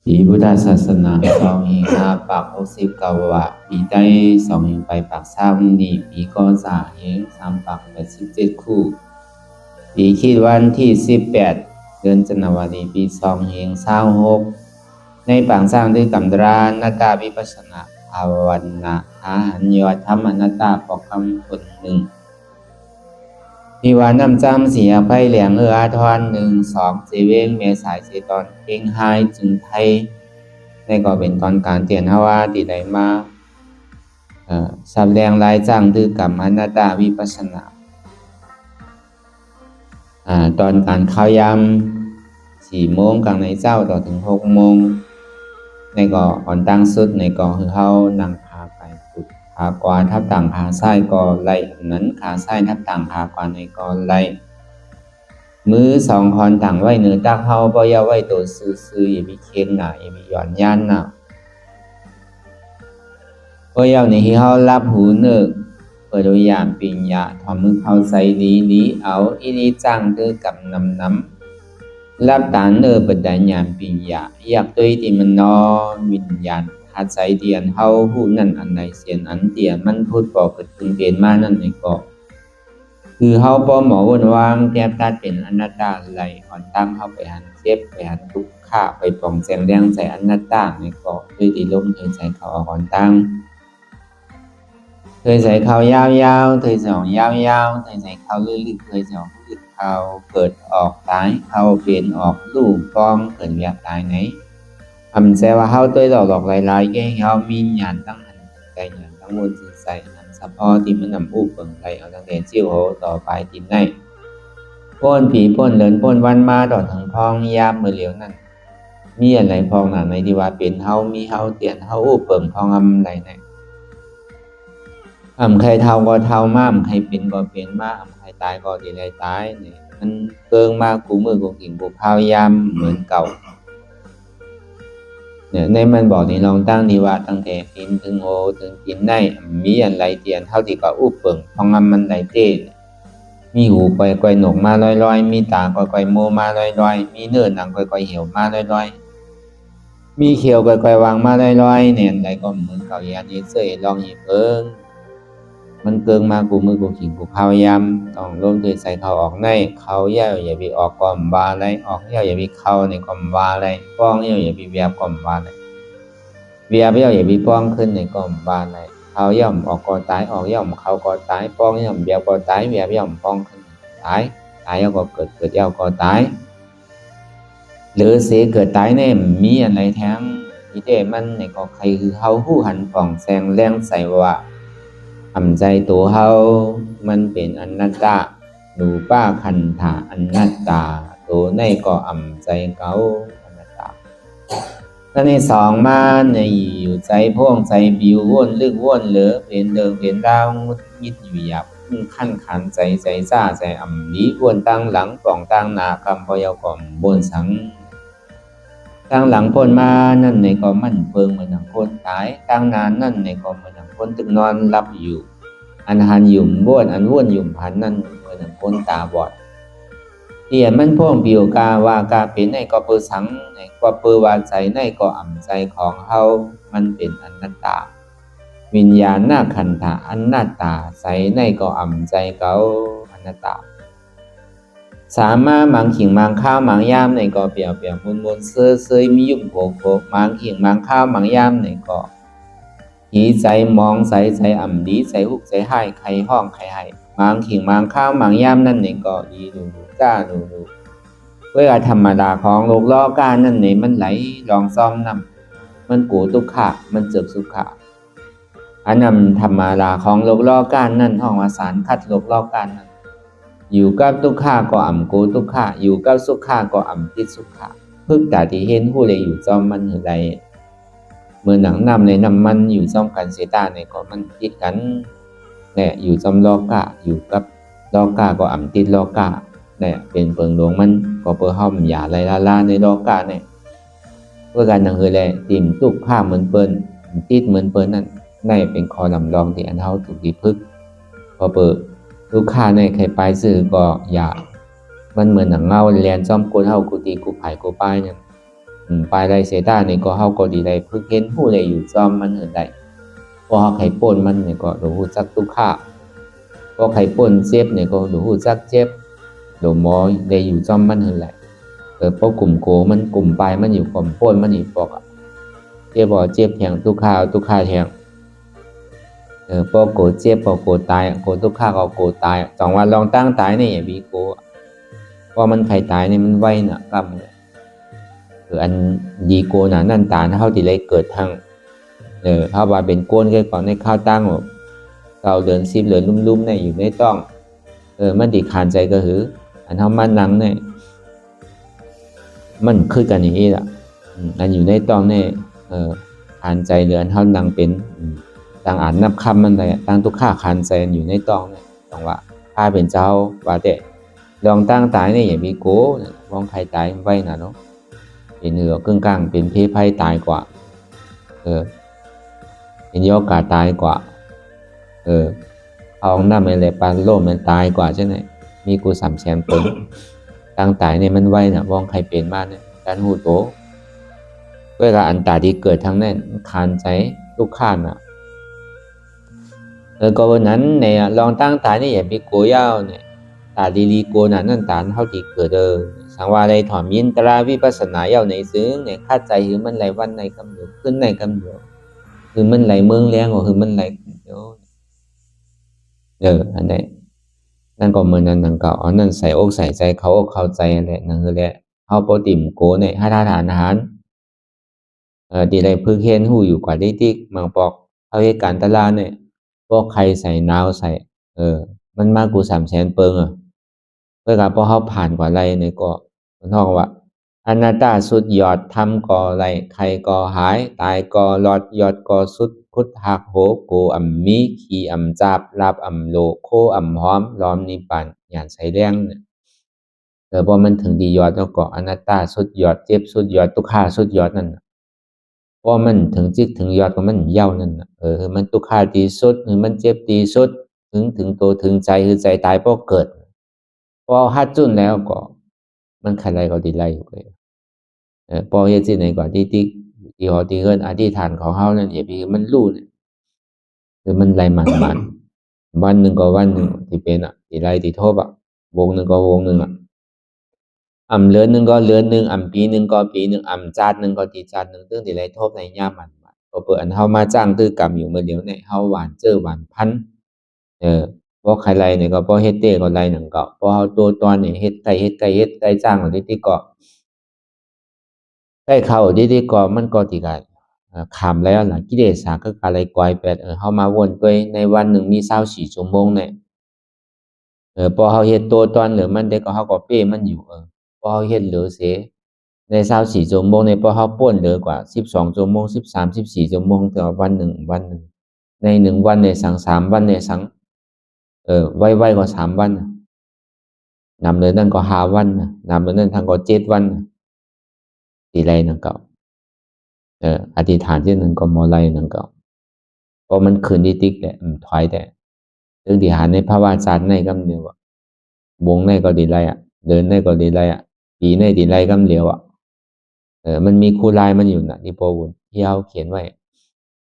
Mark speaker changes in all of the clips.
Speaker 1: ปีพุทธศาสนา2 ปาก69วะปีใต้2 ไปปาก3นี่ปีก็3 ปาก87คู่ปีคิดวันที่18เดือนจันวารีปี2 26ในปางสร้างด้วยกำรานาตาวิปัสสนาภาวนาอาหันยอดธรรมนาตาปอกคำคนหนึ่งมีวาน้ำจำเสียไพ่เหลียงอาทร1 2เจเวงเมษายเสตอนเพ่งไฮจึงไทยในก็เป็นตอนการเตียนฮาวาติได้มาสับแรงลายจ้างดื้อกับอนัตตาวิปัสสนาตอนการเข้ายำ4 โมงกลางในเจ้าต่อถึง6 โมงในก็อ่อนตั้งสุดในก็คือเขานั่งขาไปสุดขากวาทับต่างขาซ้ายก็ไล่อันนั้นขาซ้ายทับต่างขากวาในก็ไล่มือ2 คอนต่างไว้เนื้อตักเฮาบ่อย่าไว้ตัวซื่อๆอย่ามีเค้นหนาอย่ามีหย่อนย่านหนาบ่อย่าในที่เฮารับหูเนึกเปิดตัวอย่างปิญญาทอมือเฮาใส่ดีเอาอีนี้จ้างคือกับน้ำรับตาเนอบัดญาณปิญญาอยากด้วยที่มันนอวิญญาณหัดใส่เตียนเฮาผู้นั้นอันใดเสียนอันเตียนมันพูดบ่เกิดขึ้นเป็นมานั่นนี่ก็คือเฮาบ่หมอวนวางแทบตัดเป็นอนัตตาไหลอ่อนตั้งเฮาไปหันเจ็บไปหันทุกข์ฆ่าไปปองแสงแรงใส่อนัตตานี่ก็ด้วยที่ลมเคยใส่เขาอ่อนตั้งเคยใส่เขายาวๆเคยใส่ออกยาวๆเคยใส่เขาลึกๆเคยใส่ออกลึกเขาเกิดออกตายเขาเป็นออกลูกฟองเกิดอยากตายไหนแสดงว่าเฮาตัวหลอกหลายๆแก่เฮามีญาณตั้งหันใจญาณตั้งวนสิใส่สะพอที่มันนำอุปเปิงไหลเอาตั้งแต่จิ้วโหต่อไปตินในพ้นผีพ้นเหลินพ้นวันมาต่อถึงพองยามมือเหลียวนั่นมีอะไรพองหนาในที่ว่าเป็นเฮามีเฮาเตียนเฮาอุปเปิงพองไหลไหนใครเท่าก็เท่ามาใครเป็นก็เป็นมาใครตายก็ดีเลยตายนี่มันเกิงมากกูมือกูกิ่งกูพาวยามเหมือนเก่าเนี่ยในมันบอกนี่ลองตั้งดีว่าตั้งแต่พินถึงโอถึงกินได้มีอะไรเตียนเท่าที่ก็อุปเปิงพองมันไหลเต้มีหูก่อยหนกมาลอยๆมีตาก่อยโมมาลอยๆมีเนื้อหนังก่อยเหี่ยวมาลอยๆมีเขียวก่อยวางมาลอยๆเนี่ยใดก็เหมือนเก่าอย่างนี้เสยลองหยิบมันเกิงมากูมือกูขิงกูพาวยามต้องร่วมด้วยใส่เขาออกในเขาเย่าอย่าไปออกก่อมบาอะไรออกเย่าอย่าไปเข้าในก่อมบาอะไรป้องเย่าอย่าไปเวียบก่อมบาอะไรเวียบเย่าอย่าไปป้องขึ้นในก่อมบาอะไรเขาย่อมออกก่อตายออกย่อมเขาก่อตายป้องย่อมเวียบก่อตายเวียบย่อมป้องขึ้นตายเย่าก็เกิดเย่าก่อตายหรือเสียเกิดตายเนี่ยมีอะไรแท้งที่เดมันในก็ใครคือเขาผู้หันฝ่องแสงแรงใส่ว่าใจตัวเฮามันเป็นอนัตตาดูป้าคันถาอนัตตาตัวในก็ใจเก่าอนัตตาถ้าในสองมาในอยู่ใจพ่วงใจบิวว่นลึกว่นเหลือเป็นเดิมเป็นดาวงุดยิดอยู่หยับขั้นขันใจซ่าใจนี้ว่นตั้งหลังปล่องตั้งหนาคำพอยาวก่อมบนสังตั้งหลังพ้นมานั่นในก็มันเปิงเหมือนหนังพ้นตายตั้งนานนั่นในก็เหมือนหนังพ้นตึกนอนรับอยู่อันหันหยุ่มบ้วนอันว่นหยุ่มพันนั่นเหมือนหนังพ้นตาบอดเตียนมันพ่วงปิวกาวากาเป็นในก็เปิดสังในก็เปิดวาใจในก็ใจของเฮามันเป็นอนัตตาวิญญาณหน้าขันธะอนัตตาใสในก็ใจเก่าอนัตตาสามารถมังขิงมังข้าวมังย่ามในก็เปียวมุนเซยมียุ่มโผมังขิงมังข้าวมังย่ามในก็หีใจมองใสดีใสหุกใสให้ใครห้องใครให้มังขิงมังข้าวมังย่ามนั่นในก็ดีดูก้าดูเวลาธรรมดาของโลกล้อก้านั่นในมันไหลลองซ้อมนำมันกูทุกขะมันเจ็บสุขะอันนำธรรมดาของโลกล้อก้านั่นห้องวสารคัดโลกล้อก้านั่นอยู่กับทุกขาก็กูทุกขาอยู่กับสุขาก็ติดสุขาพึกตาที่เห็นผู้ใดอยู่จอมมันหือใดเมื่อหนังนำในน้ำมันอยู่จอมกันเสตาในก็มันติดกันเนี่ยอยู่จอมลอกะอยู่กับลอกะก็ติดลอกะเนี่ยเป็นเปิงหลวงมันก็เปิงห้อมอย่าไรลาในลอกะเนี่ยเพื่อการหนังคือแหละติ่มตุกผ้าเหมือนเปิ้นติดเหมือนเปิ้นนั่นในเป็นคอลำลองที่อันเท่าถูกที่พึกพอเปิดลูกค้าในใครไปซื้อก็อย่ามันเหมือนหนังเงาแลนจอมกูเท่ากูตีกูไผ่กูป้ายเนี่ย ปลายไรเสียได้นี่ก็เฮาก็ดีได้พึกเห็นผู้ใดอยู่จอมมันเหินได้พอเฮาไข่ป่นมันนี่ก็รู้จักทุกข์พอไข่ป่นเจ็บนี่ก็รู้จักเจ็บโดหมอได้อยู่จอมมันเหินได้พอกลุ่มโกมันกลุ่มปลายมันอยู่กลุ่มป่นมันนี่ปอกเจ็บบ่เจ็บแทงทุกข์แทงพอโกเจ็บพอโกตายโกทุกข์ก็โกตายสองวันลองตั้งตายนี่อย่าบีโกว่ามันไข่ตายนี่มันไวน่ะกำอันดีโกน่ะนั่นตาเฮาที่เลยเกิดทางเฮาว่าเป็นโกนก็ก่อนในข้าวตั้งเก่าเดือน10เดือนลุ่มๆเนี่ยอยู่ในต้องมันดิขานใจก็คืออันเฮามานั่งเนี่ยมันคือกันอย่างนี้ล่ะอันอยู่ในต้องเนี่ยขานใจเดือนเฮานั่งเป็นต่างอ่านนับคำมันได้ต่างทุกข้าขานใจอยู่ในต้องเนี่ยต้องว่าข้าเป็นเจ้าว่าแต่ลองตั้งตายเนี่ยอย่ามีโกมองใครตายไว้น่ะเนาะเป็นเหนือกึ่งกลางเป็นเพศภัยตายกว่าเป็นโยกาตายกว่าเอาหน้ามันเลยปานโลมมันตายกว่าใช่ไหมมีกูสามแสนคนตั้งตายเนี่ยมันไว้น่ะมองใครเป็นมากเนี่ยการหูโตเวลาอันตาที่เกิดทั้งนั้นคานใจลูกข้านอ่ะก็วันนั้นเนี่ยลองตั้งตายเนี่ยอย่าไปโกยาวเนี่ยตาดีๆโกนั่นตาเท่าที่เกิดสังวาไรถอมยินตราวิปัสสนาเย้าในซึ้งเนี่ยคาดใจคือมันไหลวันในกำเนิดขึ้นในกำเนิดคือมันไหลเมืองแรงกว่าคือมันไหลเดี๋ยวอันนี้นั่นก็เหมือนนั่นเก่าอันนั้นใส่อกใส่ใจเขาอกเข้าใจแหละนั่นคือแหละเขาโปรติมโกเนี่ยให้ทานอาหารดีไรพึ่งเห็นหูอยู่กว่าได้ติ๊กมังปอกเขาเหตุการณ์ตลาดเนี่ยพวกใครใส่นาวใส่มันมากกู300,000เปิงเพื่อการพอเขาผ่านกว่าไรเนี่ยก็มันท่องว่าอนัตตาสุดยอดทำก่อไรใครก่อหายตายก่อหลอดยอดก่อสุดคุดหักโหโกอ่ำมีขี่อ่ำจับลาบอ่ำโลโคอ่ำหอมล้อมนิปันอย่างใส่แรงเนี่ยพอมันถึงดียอดแล้วก็อนัตตาสุดยอดเจ็บสุดยอดทุกขาสุดยอดนั่นเพราะมันถึงจิกถึงยอดก็มันเย้านั่นมันทุกขาดีสุดหรือมันเจ็บดีสุดถึงตัวถึงใจคือใจตายเพราะเกิดพอฮัดจุนแล้วก็มันใครไรก็ดีไรอยู่เลยพอเฮ็ดสิ่งไหนก็ที่หอที่เฮิรนอธิษฐานของเฮานั่นอย่าพี่มันรู้เนี่ยคือมันไรมันวันหนึ่งก็วันหนึ่งที่เป็นที่ไรที่โทษวงหนึ่งก็วงหนึ่งเลือนหนึ่งก็เลือนหนึ่งปีหนึ่งก็ปีหนึ่งจาดหนึ่งก็ตีจาดหนึ่งตึ้งที่ไรโทษในย่ามันก็เปิดอันเฮามาจ้างตื้อกรรมอยู่เมื่อเดียวเนี่ยเฮาหวานเจอหวานพันเพราะใครไรเนี่ยก็เพราะเฮ็ดเต้ก็ไรหนึ่งก็เพราะเฮาตัวตอนเนี่ยเฮ็ดไก่จ้างของที่ก็ได้เข้าที่ก็มันก็ที่กันขำแล้วล่ะกิเลสก็อะไรก่อยแปดเฮามาวนตัวในวันหนึ่งมี24ชั่วโมงเนี่ยพอเฮาเฮ็ดตัวตอนเหลือมันได้ก็เฮาก็เป้มันอยู่พอเฮาเฮ็ดเหลือเสียใน24ชั่วโมงเนี่ยพอเฮาป่นเหลือกว่า12ชั่วโมง13 14ชั่วโมงต่อวันหนึ่งใน1วันเนี่ยสัง3วันเนี่ยสังไวๆก็3วันนำเลยนั่นก็5วันนำเลยนั่นทางก็7วันสิไรนั่นก็อธิษฐานที่นั่นก็มอไรนั่นก็พอมันคืนที่ติ๊กแหละถอยแต่ถึงที่หาในภาวะศาสตร์ในกำเนียววงในก็ดีไรเดินในก็ดีไรปีในดีไรกำเดียวมันมีคู่ลายมันอยู่น่ะที่โปรบุญที่เขาเขียนไว้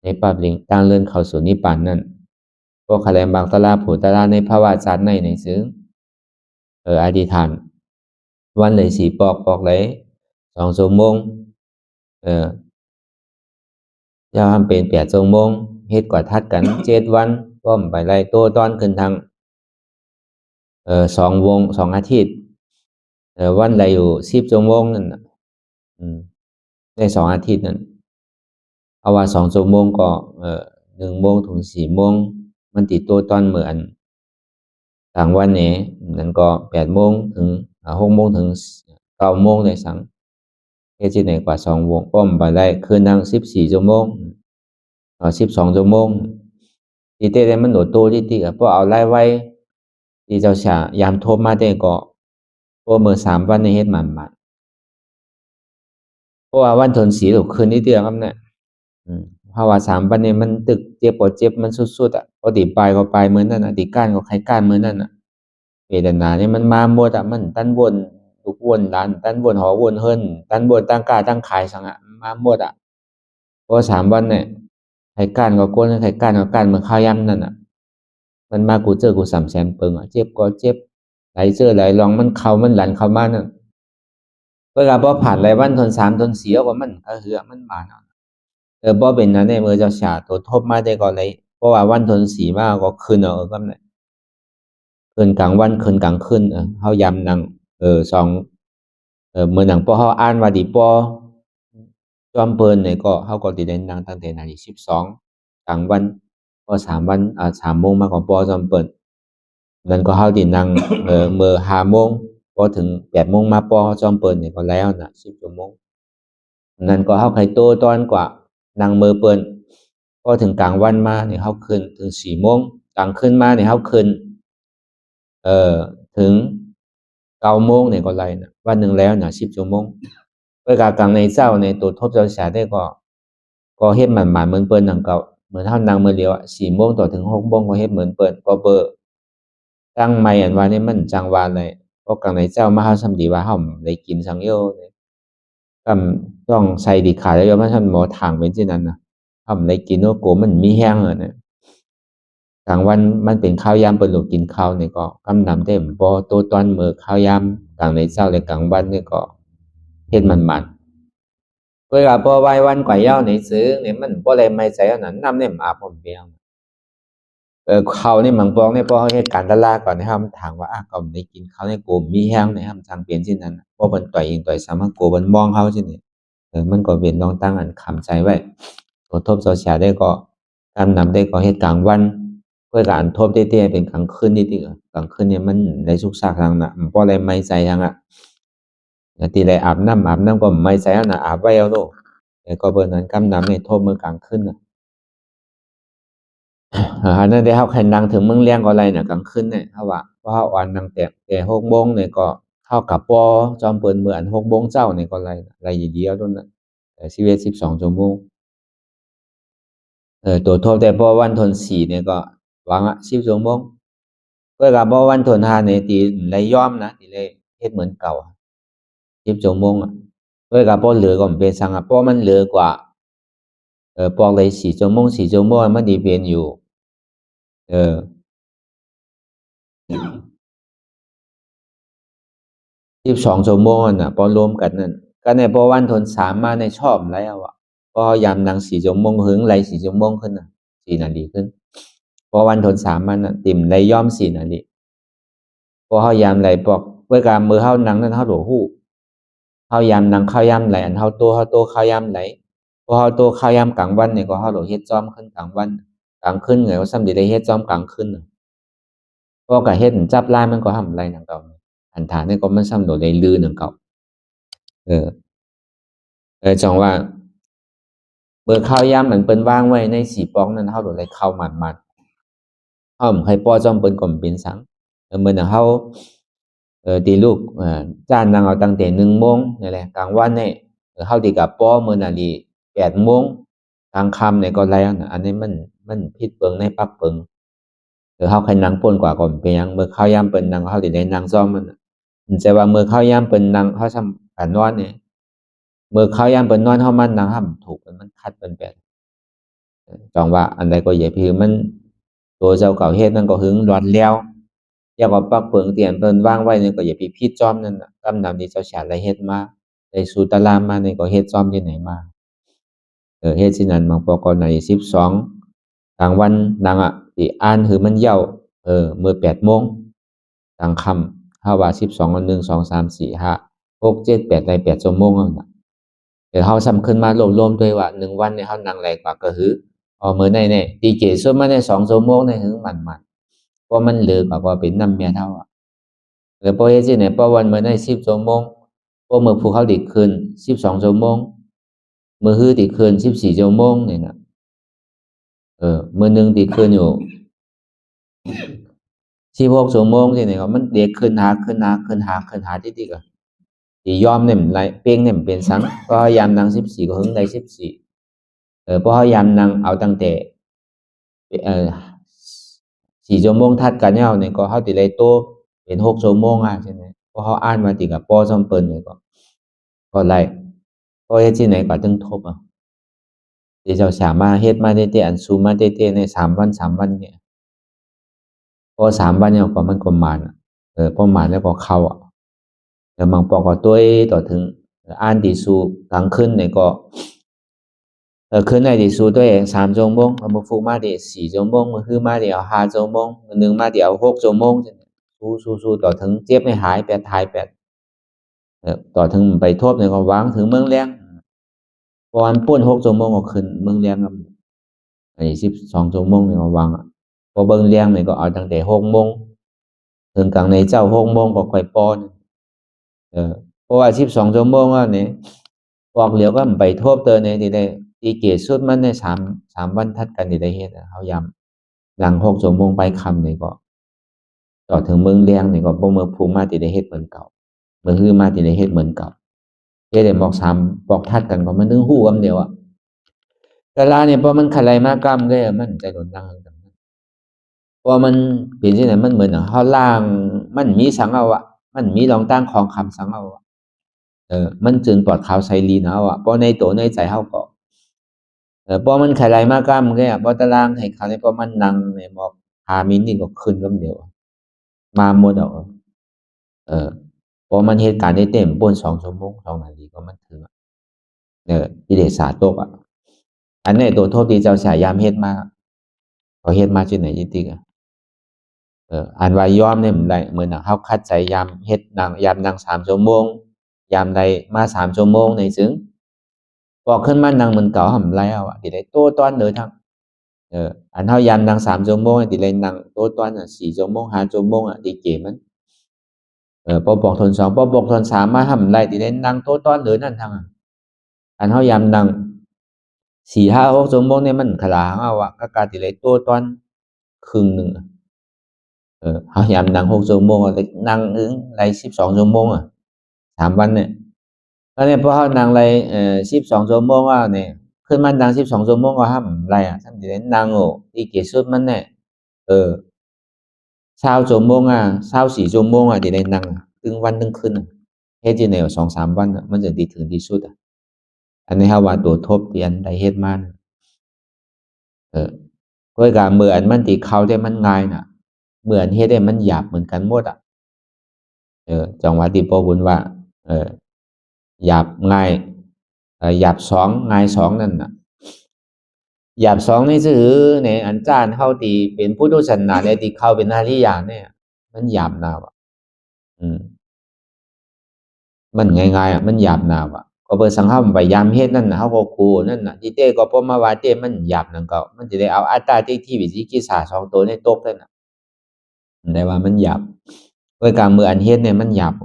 Speaker 1: ในปับลิงตั้งเลื่อนเข้าสู่นิพพานนั่นพวกคะแนนบางตลาผูตลาในภาวะศาสตร์ในซึ้งอธิษฐานวันเลย4ปอกเลย2ชั่วโมงยาวทำเป็น8ชั่วโมงเฮ็ดกว่าทัดกัน7วันป้อมไปไล่ตัวตอนขึ้นทาง2อาทิตย์วันละอยู่10ชั่วโมงนั่นได้2อาทิตย์นั่นเอาว่า2ชั่วโมงก็1โมงถึง4โมงมันติดตัวตอนเหมือนกลางวันเนี่ยนั่นก็8โมงถึง6โมงถึง9โมงได้สังเฮ็ดที่ไหนกว่า2วงป้อมไปไล่คืนทาง14ชั่วโมง12ชั่วโมงที่เต้ได้มันโดดโตที่เพราะเอาไล่ไว้ที่เจ้าชายามโทบมาได้ก็พวกมือ3วันในเฮ็ดมันเพราะว่าวันทนสีหรือคืนนี้เดียวครับเนี่ยเพราะว่า3วันนี้มันตึกเจ็บปวดเจ็บมันสุดๆปกติปลายก็ปลายเหมือนนั่นติก้านก็ใครก้านเหมือนนั่นเวทนาเนี่ยมันมาหมดมันตั้นวนโด ทุกวนร้านตั้นวนหอวนเฮิรนตั้นวนตั้งกาตั้งขายสังอะมาหมดเพราะ3 วันเนี่ยไข่ก้านก็ก้นไข่ก้านก็ก้านมือข้าวยำนั่นมันมากูเจอกู300,000เปิงเจ็บก็เจ็บไหลเจอไหลลองมันเข้ามันหลันเข้ามานั่นเวลาพอผ่านหลายวันทน3 ทน4ก็มันเหือมันบานบ่เป็นนั้นเนี่ยมือเจ้าฉาตัวทบมาได้ก็เลยเพราะว่าวันทน4มาก็คืนก็ได้คืนกลางวันคืนกลางคืนเฮายำนัง2มื้อนั้นพอเฮาอ่านว่าดีปอจอมเพิ่นเนี่ยก็เฮาก็สิได้นั่งตั้งแต่นาฬิ12กลางวันพอ3 วัน3 โมงมาก็ปอจอมเพิ่นนั้นก็เฮาสินั่งมื้อ5 โมงพอถึง8 โมงมาปอจอมเพิ่นนี่ก็แล้วน่ะ10 ชั่วโมงนั้นก็เฮาไคโตตอนกว่านั่งมื้อเพิ่นพอถึงกลางวันมานี่เฮาขึ้นถึง4 โมงกลางคืนมานี่เฮาขึ้นถึง9 โมงนี่ก็ไรน่ะวันหนึ่งแล้วน่ะ10 ชั่วโมงเวลากลางในเจ้าในตัวทบเจ้าฉาได้ก็เฮ็ดหมันๆเหมือนเปิ้นนั่งเก่าเหมือนเฮานั่งมื้อเดียว4 โมงต่อถึง6 โมงก็เฮ็ดเหมือนเปิ้นก็เบอตั้งใหม่อันว่านี่มันจังหวะเลยเพราะกลางในเจ้ามาเฮาซำดีว่าเฮาได้กินสังโยกำต้องใส่ดีขาแล้วมันท่านหมอถางเป็นจังนั้นน่ะเฮาได้กินโอ้โกมันมีแฮงน่ะกลางวันมันเป็นข้าวยามเปิ้นลูกกินข้าวนี่ก็กำนำเต็มบ่โตตอนมื้อข้าวยามกลางในเช้าและกลางวันนี่ก็เฮ็ดมันๆเวลาบ่ไหว้วันกว่าเหย้าในซื้อนี่มันบ่ได้ไม่ใจอันนั้นน้ำเนี่ยอาบผมเปียงข้าวนี่บางปองนี่พอเฮาเฮ็ดการตลาดก่อนนี่เฮาถามว่าก็ได้กินข้าวในโกมีแฮงนี่เฮาจังเป็นจังนั้นเพราะเพิ่นต่อยเองต่อยซ้ำมันโกเพิ่นมองเฮาจังนี้มันก็เป็นต้องตั้งอันคำใจไว้กระทบsocialได้ก็กำนำได้ก็เฮ็ดกลางวันเพื่อการทบเตี้ยๆเป็นกลางคืนนิดๆกลางคืนเนี่ยมันได้สุกซากทางน่ะบ่ได้ไม่ใจทางทีไรอาบน้ำก็ไม่ใจอันน่ะอาบไว้เอาโลดแต่ก็เบิ่นนั้นกำนำนี่ทบมื้อกลางคืนน่ะอันนั้นได้เฮาคันนั่งถึงมื้อแลงก็ไรน่ะกลางคืนเนี่ยเฮาว่าเพราะเฮาอ่านตั้งแต่6 โมงนี่ก็เท่ากับปอจอมเปิ้นมื้ออัน6 โมงเช้านี่ก็ไรเดียวโดนน่ะ11 12 ชั่วโมงตัวทบแต่พอวันทน4เนี่ยก็หวัง10 ชั่วโมงเวลาบ่วันทน5นี่ติได้ยอมนะติได้เฮ็ดเหมือนเก่า10 ชั่วโมงเวลาบ่เหลือก็เป็นซังเพราะมันเหลือกว่าปอกได้4 ชั่วโมง4 ชั่วโมงมันสิเป็นอยู่เออ12 ชั่วโมงนั่นน่ะพอรวมกันนั่นก็ในพอวันทน3มาในชอบแล้วพอยามนั่ง4 ชั่วโมงหึงไหล4 ชั่วโมงขึ้นน่ะ4 นาทีขึ้นพอวันทน3มันน่ะติ่มไหลยอม4 นาทีพอเฮายามไหลปอกเวลามือเฮานั่งนั้นเฮาก็ฮู้เฮายามนั่งเข้ายามไหลอันเฮาโตเข้ายามไหลพอเฮาโตเข้ายามกลางวันนี่ก็เฮาก็เฮ็ดจ้อมขึ้นกลางวันกลางคืนก็ซ้ำสิได้เฮ็ดจ้อมกลางคืนพอก็เฮ็ดจับลายมันก็หำไหลหนังเก่าอันฐานนี่ก็มันซ้ำโดได้ลือหนังเก่าเออจังว่าเบิ่งข้าวยามเหมือนเปิ้นวางไว้ใน4 ปองนั้นเฮาโดได้เข้าหมัดๆเฮาให้ปอจ้อมเปิ้นก็เป็นสังมื้อนั้นเฮาตีลูกจ้านนางเอาตั้งแต่1 โมงนี่แหละกลางวันนี่เฮาสิกลับปอมื้อนั้นนี่8 โมงกลางค่ำนี่ก็แล้วน่ะอันนี้มันผิดเปิงในปรับเปิงเฮาคันนั่งป่นกว่าก็เป็นหยังมื้อข้าวยามเปิ้นนั่งเฮาสิได้นั่งซ้อมมันแต่ว่ามื้อข้าวยามเปิ้นนั่งเฮาซ้ำการนอนนี่มื้อข้าวยามเปิ้นนอนเฮามานั่งห้ำถูกมันขัดเปิ้นแปลจองว่าอันใดก็อย่าคือมันตัวเจ้าเก่าเฮ็ดมันก็หึงร้อนแล้วอย่าว่าปักเปิงเตียนเพิ่นวางไว้นี่ก็อย่าไปผิดจอมนั่นน่ะกำนำที่เจ้าชาติได้เฮ็ดมาได้สู่ตารางมานี่ก็เฮ็ดจอมที่ไหนมาเฮ็ดสินั้นบางปอกรใน12กลางวันนางสิอ่านคือมันเหย้ามื้อ8 โมงกลางค่ำเฮาว่า12 1 2 3 4 5 6 7 8ได้8 ชั่วโมงนั่นน่ะเฮาซ้ำขึ้นมารวมๆด้วยว่า1 วันนี่เฮานั่งหลายกว่าก็คือมื้อนั้นนี่ตีเจส่วนมาได้2 ชั่วโมงนี่หึงมันๆเพราะมันเหลือกว่าเป็นนำเมียเฮาพอเฮ็ดจั่งใดพอวันมื้อนั้น10 ชั่วโมงพอมื้อผู้เขาดีขึ้น12 ชั่วโมงมื้อฮื้อดีขึ้น14 ชั่วโมงนี่น่ะมื้อหนึ่งดีขึ้นอยู่16 ชั่วโมงจั่งใดก็มันเดกขึ้นหาติดๆก็สิยอมเนี่ยมันไหลเป่งเนี่ยมันเป็นสังพอพยายามนั่ง14ก็หึงได้14พอพยายามนั่งเอาตั้งแต่4 ชั่วโมงถัดกันแล้วนี่ก็เฮาสิได้โตเป็น6 ชั่วโมงจังได๋ พอเขาอ่านมาติกับปอจอมเปิลเนี่ยก็ไล่พอเฮ็ดที่ไหนก็ตึงทบที่เจ้าสามารถเฮ็ดมาได้อันซูมาได้ใน3 วันเนี่ยพอ3 วันเนี่ยก็มันก็มานพอมานแล้วก็เข้าแต่บางปอก็ตัวต่อถึงอ่านที่สูกลางคืนเนี่ยก็คืนไหนที่สูตัวเอง3 ชั่วโมงมื้อฟุกมาได้4 ชั่วโมงมื้อฮื้อมาได้เอา5 ชั่วโมงมื้อนึงมาได้เอา6 ชั่วโมงสู้ต่อถึงเจ็บให้หาย8หาย8ต่อถึงไปทบเนี่ยก็วางถึงเมืองแรงพออันป่น6 ชั่วโมงก็ขึ้นเมืองแรงครับไอ้12 ชั่วโมงเนี่ยก็วางพอเบิ่งแรงเนี่ยก็เอาตั้งแต่6 โมงถึงกลางในเจ้า6 โมงก็ค่อยป้อนเพราะว่า12 ชั่วโมงเนี่ยออกเหลียวก็ไปทบเตอเนี่ยที่ได้ที่เกศสุดมันใน3 วันทัดกันที่ได้เฮ็ดเขาย้ำหลัง6 ชั่วโมงไปคำเนี่ยก็ต่อถึงเมืองแรงเนี่ยก็บ่เมืองภูมิมาที่ได้เฮ็ดเหมือนเก่าเมืองฮือมาที่ได้เฮ็ดเหมือนเก่าเฮ็ดได้บอกทัดกันก็มันถึงฮู้คำเดียวแต่ละเนี่ยพอมันขลายมากล้ามก็มันใจโดนดังเพราะมันเป็นที่ไหนมันเหมือนเขาล่างมันมีสังเอามันมีรองตั้งของคำสังเอามันจึงปลอดข่าวไซรีนเอาเพราะในตัวในใจเขาก็เพราะมันขลายมากล้ามก็เพราะตารางให้เขาในเพราะมันนั่งเนี่ยบอก5 มิลนี่ก็ขึ้นก็เดียวมาหมดเพราะมันเหตุการณ์ได้เต็มบน2 ชั่วโมง2 นาทีก็มันถึงกิเลสสาตกอันนี้ตัวโทษที่เจ้าสายยามเฮ็ดมาเขาเฮ็ดมาที่ไหนจริงอันว่ายอมเนี่ยมันได้เหมือนเขาคัดใจยามเฮ็ดยามนั่ง3 ชั่วโมงยามใดมา3 ชั่วโมงในซึ่งพอขึ้นมานั่งมันเก่าห่ำไรที่ได้โต้ตอนเดินทางอันเท่ายามนั่ง3 ชั่วโมงที่ได้นั่งโต้ตอน4 ชั่วโมง5 ชั่วโมงที่เกมันพอบอกทน2พอบอกทน3มาห่ำไรที่ได้นั่งโต้ตอนเดินนั่นทางอันเท่ายามนั่ง4 5 6 ชั่วโมงเนี่ยมันขลาก็การที่ได้โต้ตอนครึ่งหนึ่งเขายามนั่ง6 ชั่วโมงนั่งถึงไร12 ชั่วโมง3 วันเนี่ยก็เนี่ยพอเขานั่งไร12 ชั่วโมงเนี่ยขึ้นมานั่ง12 ชั่วโมงก็ห้ามไรท่านที่ได้นั่งที่เกียรติสุดมันเนี่ย20 ชั่วโมง24 ชั่วโมงที่ได้นั่งถึงวันถึงคืนเฮ็ดที่ไหน2-3 วันมันจะดีถึงที่สุดอันนี้เขาว่าตัวทบเตียนได้เฮ็ดมาก็การเมื่ออันมันตีเขาได้มันง่ายเหมือนเฮ็ดได้มันหยาบเหมือนกันหมดจังหวะที่พ่อบุญว่าหยาบง่ายหยาบ2ง่าย2นั่นหยาบ2นี่คือในอันจานเฮาที่เป็นพุทธศาสนาเนี่ยที่เข้าเป็นอริยะเนี่ยมันหยาบนามันง่ายๆมันหยาบนาก็เปิดสังฆาไปยามเฮ็ดนั่นเฮาก็ครูนั่นที่เต้ก็บ่มาว่าเต้มันหยาบนั่นก็มันสิได้เอาอัตตาที่วิจิกิจฉา2ตัวในตกนั่นได้ว่ามันหยาบด้วยการมืออันเฮ็ดเนี่ยมันหยาบ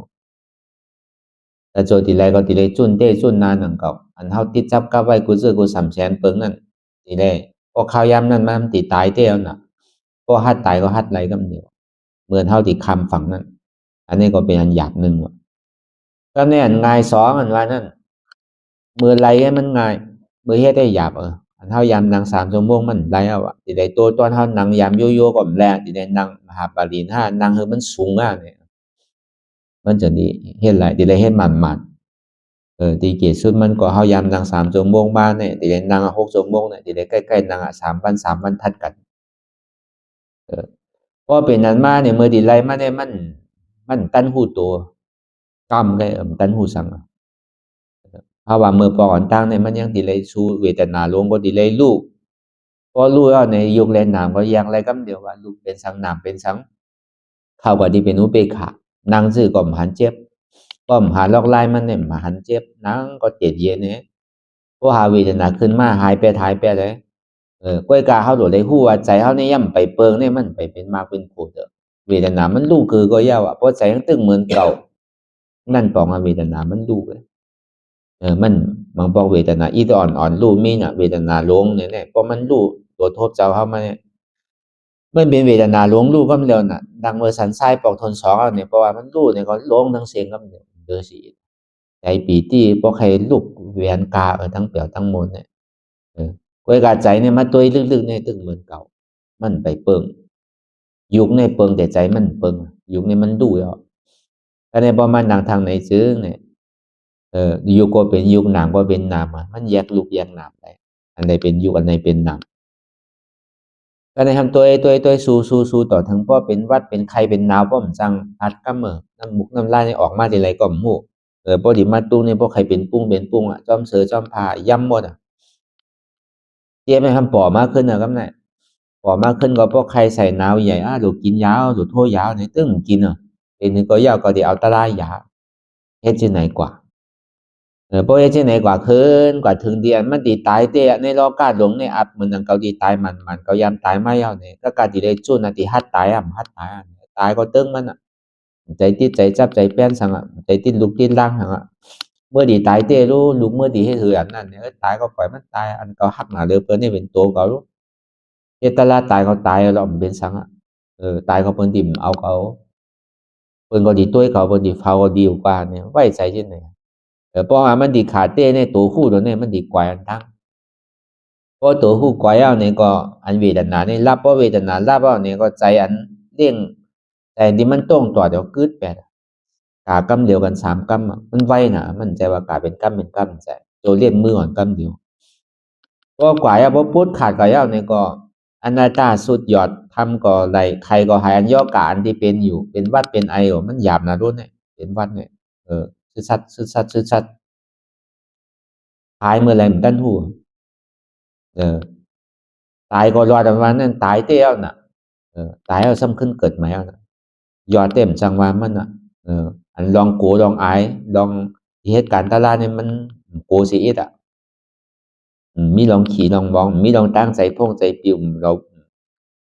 Speaker 1: แต่โจติไรก็ติไรจุนเต้จุนนานนั่นก็อันเฮาติดจับกับไว้กูซื้อกู300,000เปิงนั่นติได้พอข้าวยามนั้นมันติตายเต้แล้วก็ฮัดตายก็ฮัดไรกำเดียวเหมือนเฮาที่คำฝั่งนั้นอันนี้ก็เป็นอันหยาบหนึ่งก็เนี่ยง่าย2อันว่านั่นมือไรให้มันง่ายมือเฮ็ดได้หยาบอันเฮายามนั่ง3 ชั่วโมงมันไรสิได้ตัวตอนเฮานั่งยามโยโย่ก็แลสิได้นั่งมหาปริญญานั่งให้มันสูงเนี่ยมันจะดีเฮ็ดไรสิได้เฮ็ดมันตีเกียรติสุดมันก็เฮายามนั่ง3 ชั่วโมงบ้านเนี่ยสิได้นั่ง6 ชั่วโมงเนี่ยสิได้ใกล้ๆนั่ง3 วันทัดกันพอเป็นนั้นมาเนี่ยเมื่อดีไรมาเนี่ยมันตันหูตัวกำได้ตันหูสังเพราะว่าเมื่อก่อนตั้งเนี่ยมันยังดีเลยสู้เวทนาลงก็ดีเลยลูกพอลูกในยุคแลนนามก็ยังไรก็เดียวว่าลูกเป็นสังนามเป็นสังเข้ากับที่เป็นอุเบกขานางซื่อก็มหันเจ็บก็มหาลอกไล่มันเนี่ยมหันเจ็บนางก็เจ็บเย็นเนี่ยพอหาเวทนาขึ้นมาหายไปเลยก้อยกาเขาหลุดเลยหัวใจเขาเนี่ยย่ำไปเปิงเนี่ยมันไปเป็นมากเป็นผูดเวทนามันลูกคือก็ยาวเพราะใจยังตึงเหมือนเก่านั่นปองเวทนามันลูกมันบางปอกเวทนาอีตอ่อนรู้มีเวทนาลงเนี่ยเพราะมันรู้ตัวทบเจ้าเข้ามาเนี่ยมันเป็นเวทนาลงรู้ก็มันเร็วดังเมื่อสันไส้ปอกทน2เนี่ยเพราะว่ามันรู้เนี่ยก็ลงทั้งเสียงก็มันเดือดสีใจปีที่พอใครลุกเวียนกาทั้งเปลี่ยวทั้งมนเนี่ยก้อยกาใจเนี่ยมาตัวลึกๆเนี่ยตึงเหมือนเก่ามันไปเปิงยุคในเปิงแต่ใจมันเปิงยุคในมันดู ก็ในบ่มานั่งทางไหนซึ้งเนี่ยยุคก็เป็นยุคนามก็เป็นนามมันแยกรูปแยกนามได้อันใดเป็นยุคอันใดเป็นนามก็ในทำตัวสู้ต่อถึงพ่อเป็นวัดเป็นใครเป็นนาวพ่อมันจังอัดกํน้ำมุกน้ำลายนี่ออกมาทีไรก็หมู่บ่ดีมาตุ้งนี่บ่ใครเป็นปุ้งเป็นปุ้งจอมเสือจอมพาย่ำหมดเจี๊ยบให้ทำป่อมากขึ้นกำไนป่อมากขึ้นก็พวกใครใส่หนาวใหญ่ดูกินยาวดูโทยาวเนี่ยตึ้งกินเป็นนึงก็ยาวก็ดีเอาตะลายยาเฮ็ดที่ไหนกว่าเพราะเฮ็ดที่ไหนกว่าคืนกว่าถึงเดือนมันดีตายเตะในรอกาหลงในอับมันนังเกาดีตายมันก็ยามตายไม่เอาเนี่ยก็กาดีได้จุนที่ฮัดตายฮัดตายก็ตึ้งมันใจติดใจจับใจแป้นสังใจติดลุกติดล่างสังเมื่อดีตายเตะรู้ลุกเมื่อดีให้ถืออันนั้นเนี่ยตายก็ปล่อยมันตายอันก็หักหนาเดือเปิ้นนี่เป็นตัวเขาเฮ็ดตะลาตายก็ตายแล้วมันเป็นสังตายก็เปิ้นดิมเอาเขาเปิ้นก็ดีตัวเขาเปิ้นดีเฝ้าก็ดีกว่าเนี่ยไว้ใจที่ไหนเพราะว่ามันดีขาเต้ในตัวคู่ตัวนี้มันดีกว่าอันทั้งเพราะตัวคู่กว่าเอาเนี่ยก็อันเวทนานี่รับเพราะเวทนารับเอาเนี่ยก็ใจอันเร่งแต่ที่มันต้องตัวเดี๋ยวกึดแปดกากำเดียวกัน3กำมันไวนะมันใจว่ากาเป็นกำเป็นกำใจตัวเลียนมือก่อนกำเดียวเพราะกว่าเพราะพูดขาดกว่าเอาเนี่ยก็อนาตาสุดยอดทำก็ไรใครก็หายอันย่อกาอันที่เป็นอยู่เป็นวัดเป็นไอมันหยาบนะรุ่นเนี่ยเป็นวัดเนี่ยซื่อสัตหายเมื่อไรมันตั้นหูตายก็รอดประมาณนั้นตายเตี้ยวน่ะตายเอาซ้ำขึ้นเกิดใหม่เอาน่ะยอดเต็มจังว่ามันอันลองโกลองอายลองเหตุการณ์ตลาดเนี่ยมันโกสิอิดมีลองขี่ลองมองมีลองตั้งใจพงใจปิวเรา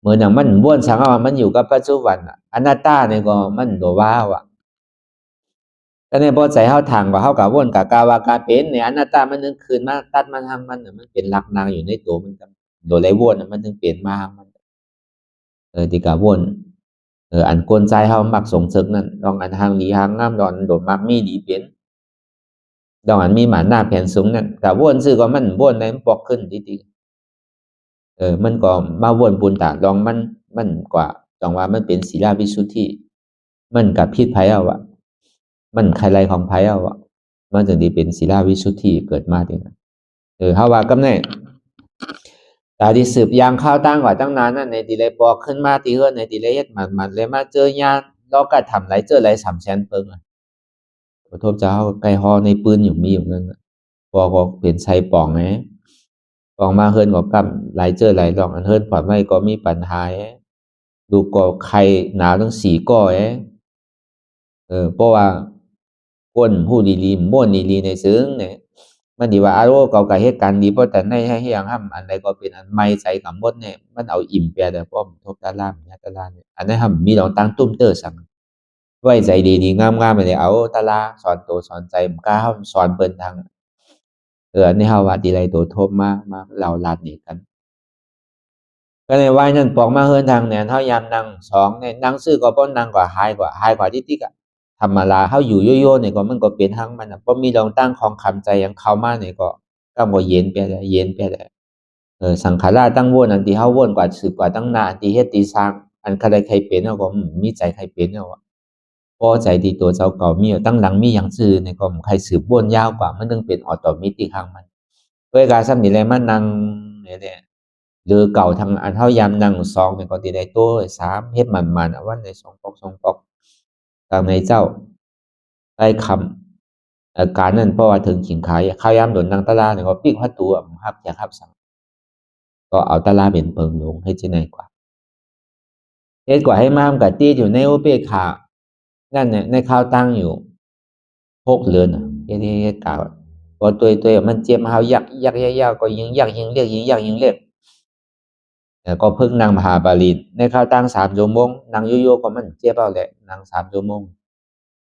Speaker 1: เมื่อนั้นมันบ้วนสังว่ามันอยู่กับปัจจุบันอนัตตาเนี่ยก็มันโดว้าวก็ในพอใจเฮาทางว่าเฮากับวนกับกาวากาเป็นเนี่ยอนัตตามันนึงคืนมาตัดมันทางมันมันเป็นหลักนางอยู่ในตัวมันโดยไรวนมันถึงเปลี่ยนมามันที่กะวนอันกวนใจเฮามักสงสึกนั่นลองอันทางดีทางงามดอนโดดมักมีดีเป็นดองอันมีหมาหน้าแผ่นสูงนั่นกะวนซื่อก็มันวนในมันปอกขึ้นดีๆมันก็มาวนปุญตาลองมันกว่าจองว่ามันเป็นศีลวิสุทธิมันกับพิษภัยเอามันใครไรของภัยเอามันจึงได้เป็นศีลวิสุทธิเกิดมาดีนะเฮาว่ากำแน่ตาที่สืบยางข้าวตั้งกว่าตั้งนานนั่นในตีเลยปอกขึ้นมาตีเฮือนในตีเลยเฮ็ดมันเลยมาเจอยาเราก็ทำไรเจอไร300,000เปิงขอโทษเจ้าไก่ฮอในปืนอยู่มีอยู่นั่นปอกก็เป็นใส่ปองไงปองมาเฮือนก็กำไรเจอไรลองอันเฮือนปอดไม่ก็มีปัญหาดูก็ใครหนาวทั้ง4ก้อเพราะว่าคนผู้ดีๆม่วนดีๆในซึ้งเนี่ยมันดีว่าอารมณ์เก่ากับเหตุการณ์ดีเพราะแต่ในให้ยังห้ามอันใดก็เป็นอันไม่ใจกับมดเนี่ยมันเอาอิ่มเปียแต่ป้อมทบตาล่ามเนี่ยตาล่าเนี่ยอันนั้นห้ามมีลองตั้งตุ้มเตอร์สั่งไว้ใจดีๆงามๆไปเลยเอาตาลาสอนตัวสอนใจมันกล้าห้ามสอนเปิดทางอันนี้เฮาว่าดีไรตัวทบมาเราลาดนี่กันก็ในวัยนั้นปอกมาเฮือนทางเนี่ยเฮายามนั่ง2เนี่ยนั่งซื้อก็ป้นนั่งกว่าหายกว่าที่ๆธรรมดาเฮาอยู่โยๆเนี่ยก็มันก็เป็นทางมันบ่มีลองตั้งของคำใจอย่างเข้ามาเนี่ยก็บ่เย็นไปได้เย็นไปได้สังขารตั้งวนอันที่เฮาวนกว่าสืบกว่าตั้งนานอันที่เฮ็ดที่สร้างอันใครใครเป็นก็มีใจใครเป็นพอใจที่ตัวเจ้าเก่ามีตั้งหลังมีหยังซื่อเนี่ยก็ใครสืบวนยาวกว่ามันถึงเป็นออโตเมติกของมันด้วยการซ้ำนี่แหละมานั่งเนี่ยหรือเก่าทางอันเฮายามนั่ง2เนี่ยก็สิได้โต3เฮ็ดมันวันได้2ปอกตามในเจ้าได้คำอาการนั้นเพราะว่าถึงขิงขายข้าวยามโดนนางตะลาเนี่ยก็ปิกพัดตัวครับอยากครับสั่งก็เอาตะลาเป็นเปิงลงให้ที่ไหนกว่าเฮ็ดกว่าให้มามกับตีอยู่ในอุเบกขานั่นเนี่ยในข้าวตั้งอยู่6เดือนเฮ็ดกล่าวพอตัวมันเจ็บเฮายักยาวก็ยิงยักยิงเรียกยิงยักยิงเรียกก็เพิ่งนั่งมหาบาลีในข้าวตั้ง3ชั่วโมงนั่งโยๆก็มันเจ็บเอาแหละนั่ง3ชั่วโมง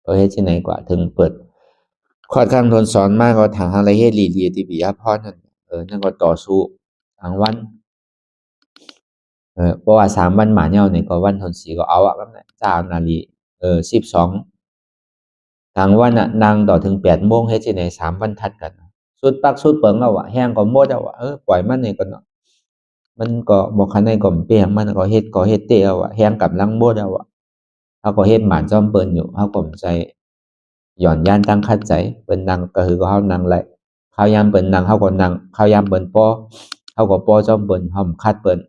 Speaker 1: ก็เฮ็ดที่ไหนกว่าถึงเปิดค่อนข้างทนสอนมากก็ทางอะไรเฮ็ดลีที่ปิยพรนั่นนั่นก็ต่อสู้ทั้งวันเพราะว่า3วันหมาเหย้านี่ก็วันทนสีก็เอาแบบนั้น3นาฬิ12ทั้งวันนั่งต่อถึง8โมงเฮ็ดที่ไหน3วันทัดกันสุดปักสุดเปิงเอาแห้งก็หมดเอาปล่อยมันนี่ก็เนาะมันก็บ่คันใดก็เปียงมันก็เฮ็ดเตะเอาแห้งกำลังหมดเอา เขาก็เฮ็ดหมานจ้อมเปิ้นอยู่เขาก็ใจหย่อนย่านตั้งคัดใจเปิ้นนั่งก็คือก็เขานั่งไรข้าวยามเปิ้นนั่งเขาก็นั่งข้าวยามเปิ้นป้อเขาก็ป้อจ้อมเปิ้นเขาคัดเปิ้น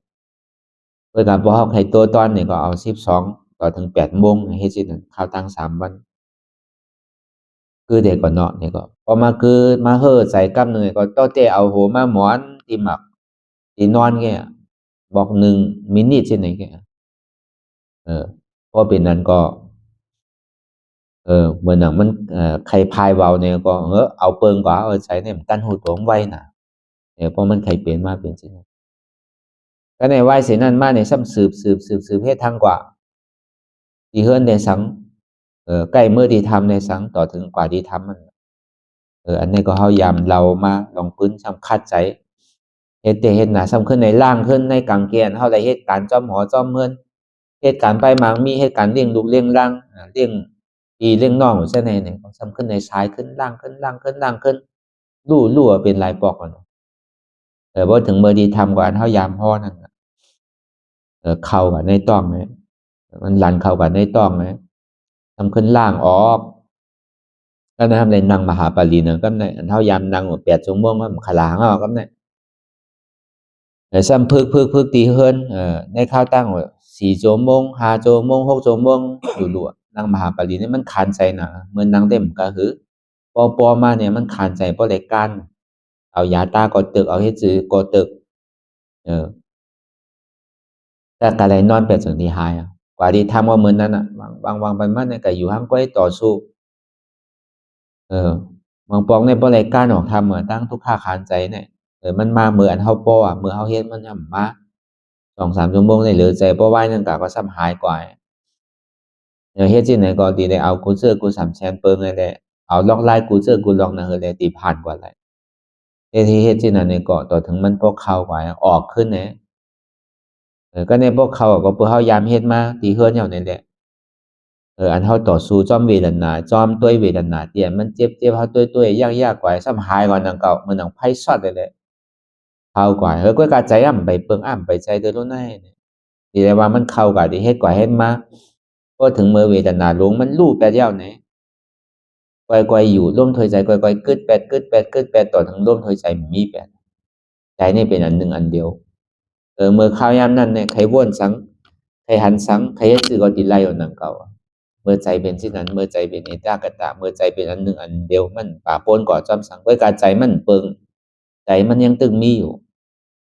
Speaker 1: เปิ้นก็ป้อเขาให้ตัวตอนนี่ก็เอา12ต่อถึง8โมงเฮ็ดสินั่นข้าวตั้ง3วันคือเด็กก็เนาะนี่ก็พอมาคือมาเฮ้อใส่กำหนึ่งก็ต้อเตเอาโหมาหมอนที่หมักที่นอนแกบอก1มินิสิไหนแกพอเป็นนั้นก็เหมือนหนังมันใครพายเบาเนี่ยก็เอาเปิงกว่าใช้เนี่ยมันกันหูตัวไว้น่ะเพราะมันใครเปลี่ยนมาเป็นสิก็ในไหวเสียนั่นมาเนี่ยซ้ำสืบเฮ็ดทางกว่าที่เฮือนในสังใกล้เมื่อที่ทำในสังต่อถึงกว่าที่ทำมันอันนี้ก็เฮายามเรามาลองพื้นซ้ำคัดใจเฮ็ดแต่เฮ็ดหนาซ้ำขึ้นในล่างขึ้นในกลางแกนเฮาได้เฮ็ดการจอมหอจอมเมือนเหตุการณ์ไปมามีเหตุการณ์เลี้ยงลูกเลี้ยงล่างเลี้ยงพี่เลี้ยงน้องใช่ไหมเนี่ยซ้ำขึ้นในซ้ายขึ้นล่างขึ้นล่างขึ้นล่างขึ้นลู่เป็นลายปอกกันพอถึงเมื่อดีทำกว่าอันเฮายามพ่อนั่นเข้ากับในต้องไหมมันลันเข้ากับในต้องไหมทำขึ้นล่างออกก็นะทำในนั่งมหาปารีนะก็ในอันเฮายามนั่ง8 ชั่วโมงก็ขลางออกก็ในซ้ำพึกตีเฮิรนในข้าวตั้ง4 ชั่วโมง5 ชั่วโมง6 ชั่วโมงหลัวนั่งมหาปารีนี่มันขานใจนะเหมือนนั่งเต็มก็คือปอมาเนี่ยมันขานใจเพราะรายการเอายาตากดตึกเอาให้จื้อกดตึกแต่อะไรนอนเป็นสิ่งที่หายกว่าที่ทำว่าเหมือนนั้นบางไปมันเนี่ยก็อยู่ห้างก้อยต่อสู้บางปองในเพราะรายการออกทำตั้งทุกค่าขานใจเนี่ยมันมาเหมือนเฮาป้อเมื่อเฮาเฮ็ดมันย่ำมา2-3 ชั่วโมงได้เหลือใจเพราะว่านั่นก็ซ้ำหายกว่าเฮ็ดที่ไหนก็ดีได้เอากูเจอกู3 แสนเปิงเลยแหละเอาล็อกไลน์กูเจอกูล็อกนะเฮเลยตีผ่านกว่าเลยที่เฮ็ดที่นั่นเนี่ยก็ต่อถึงมันพวกเข้ากว่าออกขึ้นเนี่ยก็ในพวกเขาก็เพื่อเฮายามเฮ็ดมาที่เฮือนเฮานี่แหละอันเฮาต่อสู้จอมเวทนาจอมต้วยเวทนาเตียมันเจ็บเฮาต้วยยากๆกว่าซ้ำหายกว่านั้นเก่าเหมือนหนังไพ่ช็อตเลยแหละเข้ากว่าก็กะใจไปเปิงไปใจเด้อโลดในที่ได้ว่ามันเข้ากว่าที่เฮ็ดกว่าเฮ็ดมาพอถึงเมื่อเวทนาลงมันรู้แปดยาวไหนก่อยๆอยู่ร่วมถอยใจก่อยๆกึดแปดต่อถึงร่วมถอยใจมีแปดใจนี่เป็นอันหนึ่งอันเดียวเมื่อข้าวยามนั้นเนี่ยใครว่นสังใครหันสังใครเฮ็ดสื่อก็ติไล่เอาหนังเก่าเมื่อใจเป็นที่นั้นเมื่อใจเป็นเอตากตะเมื่อใจเป็นอันหนึ่งอันเดียวมันป่าปนก่อจอมสังด้วยการใจมันเปิงใจมันยังตึงมีอยู่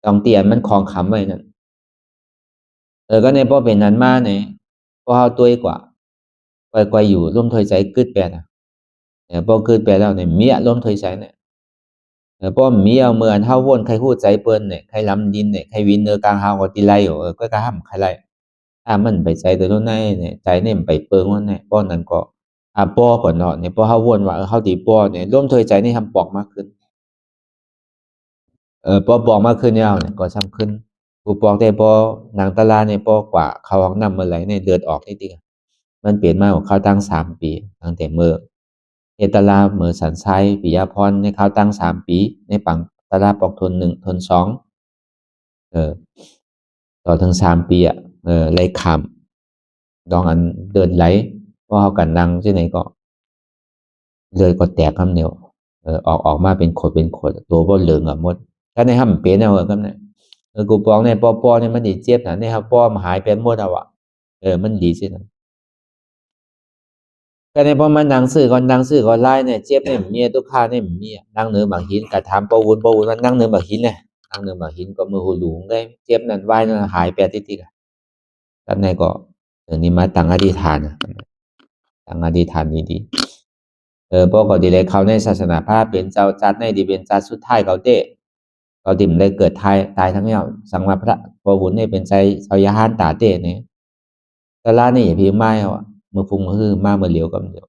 Speaker 1: ต้องเตียนมันคลองคำไว้นั่นก็ในพอเป็นนั้นมาเนี่ยพอเฮาตัวกว่าก่อยๆอยู่ร่วมถอยใจกึดแปดพอกึดแปดแล้วเนี่ยมีอารมณ์ถอยใจเนี่ยป้อมมีเอาเมื่ออันเฮาวนใครฮู้ใจเปิ้นเนี่ยใครลำดินเนี่ยใครวินกลางเฮาก็ติไล่อยู่ก็กะห้ำใครไล่ถ้ามันไปใจตัวโน้นเนี่ยใจเนี่ยมันไปเปิงว่าเนี่ยป้อนนั้นก็ป้อก่อนเนาะเนี่ยป้อเฮาวนว่าเฮาตีป้อเนี่ยร่วมถอยใจนี่ทำปอกมากขึ้นป้อปอกมากขึ้นเนี่ยเนี่ยก็ซ้ำขึ้นผู้ปอกได้ป้อนางตะลาเนี่ยป้อกว่าเข้าห้องน้ำเมื่อไหร่เนี่ยเลือดออกนิดเดียวมันเปลี่ยนมาของเขาตั้ง3 ปีตั้งแต่เมื่อเอตลาเมื่อสันไซปิยพรในเขาตั้ง3 ปีในปังตลาปอกทน1ทน2ต่อถึง3 ปีเลยขำดองอันเดินไหลเพราะเขากันนั่งที่ไหนก็เลยก็แตกคำเดียวออกมาเป็นขดตัวบ่เหลืองหมดถ้าในห้ำเปลี่ยนเอาครับเนี่ยกูปองในปอเนี่ยมันดีเจ็บนะในครับปอมหายเป็นหมดเอามันดีสินะก็ในพอมันนางซื้อก็ไล่เนี่ยเจ็บเนี่ยเมียตุกข้าเนี่ยเมียนั่งเนื้อบางหินกระทำปวุนว่านั่งเนื้อบางหินเนี่ยนั่งเนื้อบางหินก็มือหูหลวงได้เจ็บนั่นไหวนั่นหายไปติๆกันในก็นี่มาตั้งอธิษฐานตั้งอธิษฐานดีๆพอก็ดีเลยเขาในศาสนาพระเป็นเจ้าจัดในดีเป็นจัดสุดท้ายเขาเต้เขาดิ่มได้เกิดตายทั้งเนี้ยสังมาพระปวุนเนี่ยเป็นใจชาวยาหานตาเต้เนี่ยแต่ละนี่อย่าพิมพ์ไม่เอามือฟุ้งมือมาเมื่อเหลียวกับเดียว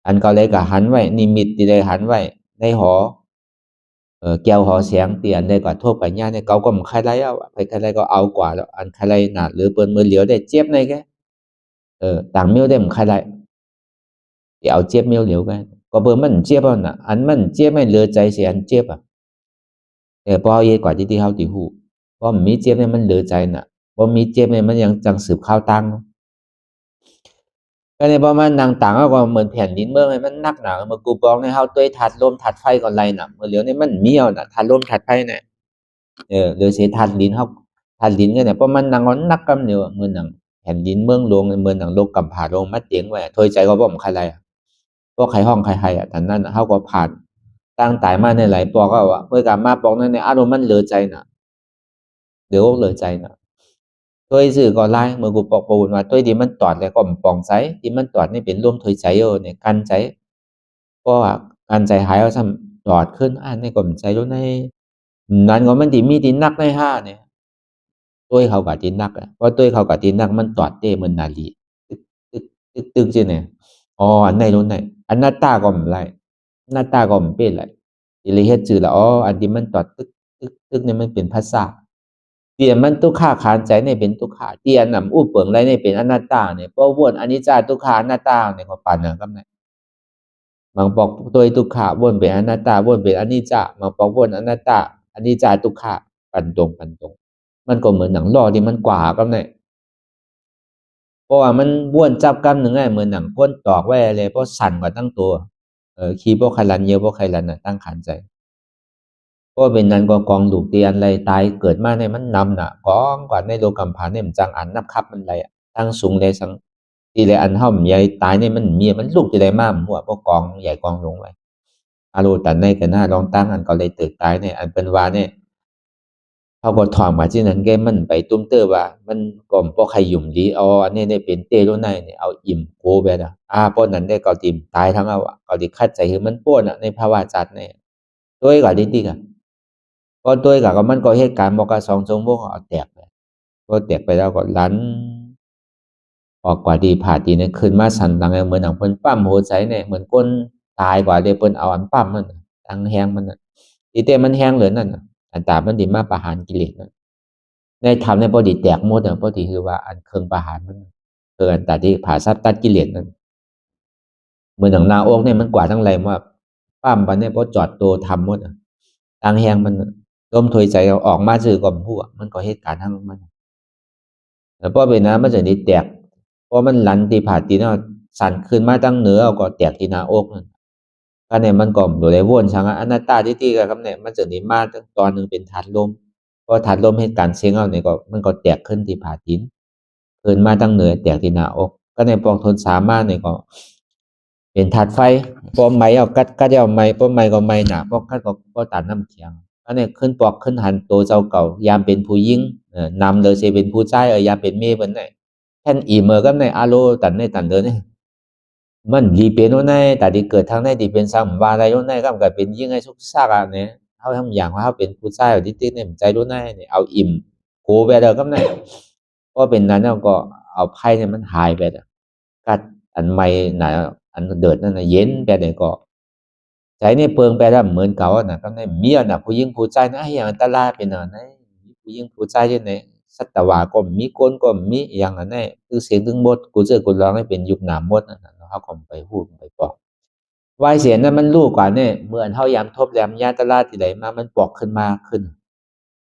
Speaker 1: อันก็เลยก็หันไว้นิมิตที่ได้หันไว้ในหอแก้วหอเสียงเตียนได้ก็ทั่วไปเนี่ยเนี่ยเขาก็มันใครไรเอาไปใครไรก็เอากว่าแล้วอันใครไรหนาหรือเปิ้นมือเหลียวได้เจ็บในแกต่างเมียวได้มันใครไรที่เอาเจ็บเมียวเหลียวกันก็เปิ้นมันเจ็บอ่ะนะอันมันเจ็บไม่เหลือใจเสียอันเจ็บพอเยกว่าที่เขาตีหูเพราะมีเจ็บเนี่ยมันเหลือใจน่ะพอมีเจ็บเนี่ยมันยังจังสืบข้าวตั้ง ก็ในประมาณนางต่างก็เหมือนแผ่นดินเมืองให้มันนักหนาเมื่อกูบอกในเฮาตัวถัดลมถัดไฟก่อนไรน่ะเมื่อเหลียวนี่มันมีเอาน่ะถัดลมถัดไฟเนี่ยหรือเสียถัดดินเฮาถัดดินก็เนี่ยเพราะมันนางมันนักกำเนียวเมื่อนังแผ่นดินเมืองหลวงเมืองนังโลกกำผาลงมาเตียงไว้ถอยใจก็บ่มใครไรพวกใครห้องใครแต่นั้นเฮาก็ผ่านตั้งตายมาในหลายปอกก็ว่าเมื่อกลับมาปอกนั้นในอารมณ์มันเหลือใจน่ะเดี๋ยวเหลือใจน่ะตัวสื่อก็ไล่เมื่อกูปอกปูนว่าตัวที่มันตอดแล้วก็ปองใจที่มันตอดนี่เป็นร่วมถอยใจเนี่ยกันใจเพราะว่ากันใจหายเอาซ้ำตอดขึ้นอันนี้ก็ใจรู้ในนั้นก็มันที่มีที่นักในห้าเนี่ยตัวเขากับที่นักอ่ะเพราะตัวเขากับที่นักมันตอดเต้มันนาลีตึกตึกจีเนี่ยอ๋ออันไหนรู้ไหนอันหน้าตาก็ไม่ไรหน้าตาก็ไม่เป็นไรอิเลเฮ็ดจือละอ๋ออันที่มันตอดตึกเนี่ยมันเป็นภาษาเตียมันตุกขาขานใจเนี่ยเป็นตุกขาเตียนนำอู้เปิงไรเนี่ยเป็นอนัตตาเนี่ยเพราะวนอนิจจาตุกขาอนัตตาเนี่ยก็ปานนั้นก็ไบางปอกตัวตุกขาวนเป็นอนัตตาวนเป็นอนิจจาบางปอกวนอนัตตาอนิจจาตุกขาปันตรงมันก็เหมือนหนังล่อที่มันกว่าก็ไเพราะว่ามันบ้วนจับกำหนึ่งไงเหมือนหนังก้นตอกไว้เลยเพราะสั่นกว่าตั้งตัวขี้พวกไขลันเยอะพวกไขลันน่ะตั้งขานใจก็เป็นนั้นก็กองดูกเตียนอะไรตายเกิดมาในมันนำน่ะกองกว่าในโลกำผาเนี่ยมันจังอันนับคับมันไรตั้งสูงเลยสังทีเลยอันห่อมใหญ่ตายเนี่ยมันเมียมันลูกทีไรมากหัวพวกกองใหญ่กองลงไว้อารูแต่ในกันหน้าลองตั้งอันก็เลยตึกตายเนี่ยอันเป็นว่าเนี่ยเขาก็ถอดมาที่นั้นแกมันไปตุ้มเตอร์ว่ามันก่อมพวกใครหยุ่มดีเอาอันนี้ได้เป็นเตโรไนเนี่ยเอาอิ่มโคไปนะป้นนั้นได้เกาติมตายทั้งเอาเกาติคัดใจคือมันป้นในภาวะจัดเนี่ยด้วยกับดิกะก็ด้วยกับมันก็เหตุการณ์บอกกับสองจงพวกเอาแตกไปก็แตกไปแล้วก็ลันออกกว่าดีผ่าดีเนี่ยขึ้นมาสั่นตังเหมือนหนังเพิ่นปั้มหัวใจเนี่ยเหมือนก้นตายกว่าเดี๋ยวเพิ่นเอาอันปั้มมันตังแหงมันทีเต้มันแหงเหลือนั่นอันตามันดีมาประหารกิเลสนั่นในธรรมในพอดีแตกหมดพอดีคือว่าอันเครื่องประหารมันคืออันตาที่ผ่าซับตัดกิเลสนั่นเหมือนหนังนาโอกเนี่ยมันกว่าทั้งไรว่าปั้มไปเนี่ยพอจอดตัวทำหมดตังแหงมันร่มถอยใจเอาออกมาสื่อก่อมหัวมันก็เหตุการณ์ทั้งมันแล้วพอเป็นน้ำมันจะได้แตกเพราะมันหลันตีผ่าตีเนาะสั่นขึ้นมาตั้งเหนือเอาก็แตกที่หน้าอกนั่นก็เนี่ยมันก็โดยได้วนช่างอนัตตาที่กับเนี่ยมันจะนีมาตอนหนึ่งเป็นถาดลมเพราะถาดลมเหตุการณ์เสียงเอาเนี่ยก็มันก็แตกขึ้นที่ผ่าตีนขึ้นมาตั้งเหนือแตกที่หน้าอกก็ในปองทนสามารถเนี่ยก็เป็นถาดไฟพอไม้เอากัดเอาไม้พอไม้ก็ไม้หนาพอกัดก็ตัดน้ำเคียงก็เนี่ยขึ้นปอกขึ้นหันโตเจ้าเก่ายามเป็นผู้ยิ่งนำเลยเสเป็นผู้ใจยามเป็นเมียเป็นไหนแค่นอีเมอร์ก็ในอาโลตันในตันเดินเนี่ยมันดีเป็นว่าในแต่ที่เกิดทางในดีเป็นซ้ำว่าอะไรว่าในก็มันเป็นยิ่งให้สุกซากอันเนี่ยเขาทำอย่างว่าเขาเป็นผู้ชายที่ติดเนี่ยใจรู้ในเนี่ยเอาอิ่มโกไปเด้อก็ในก็เป็นนั้นแล้วก็เอาไพ่เนี่ยมันหายไปกัดอันไม่หนาอันเดือดนั่นนะเย็นไปเนี่ยก็ใจเนี่ยเปิงไปแล้วเหมือนเก่าน่ะก็ในเมียน่ะผู้หญิงผู้ชายนะอย่างอันตรายเป็นอะไรผู้หญิงผู้ชายที่ไหนสัตวาก็มีก้นก็มีอย่างนั้นคือเสียงถึงหมดกูเจอกูร้องให้เป็นยุคหนามหมดนั่นเขาก็ไปพูดไปบอกวายเสียงนั้นมันรู้กว่าเนี่ยเมื่อเท่ายามทบแรมยาตลาดที่ไหนมามันปอกขึ้นมาขึ้น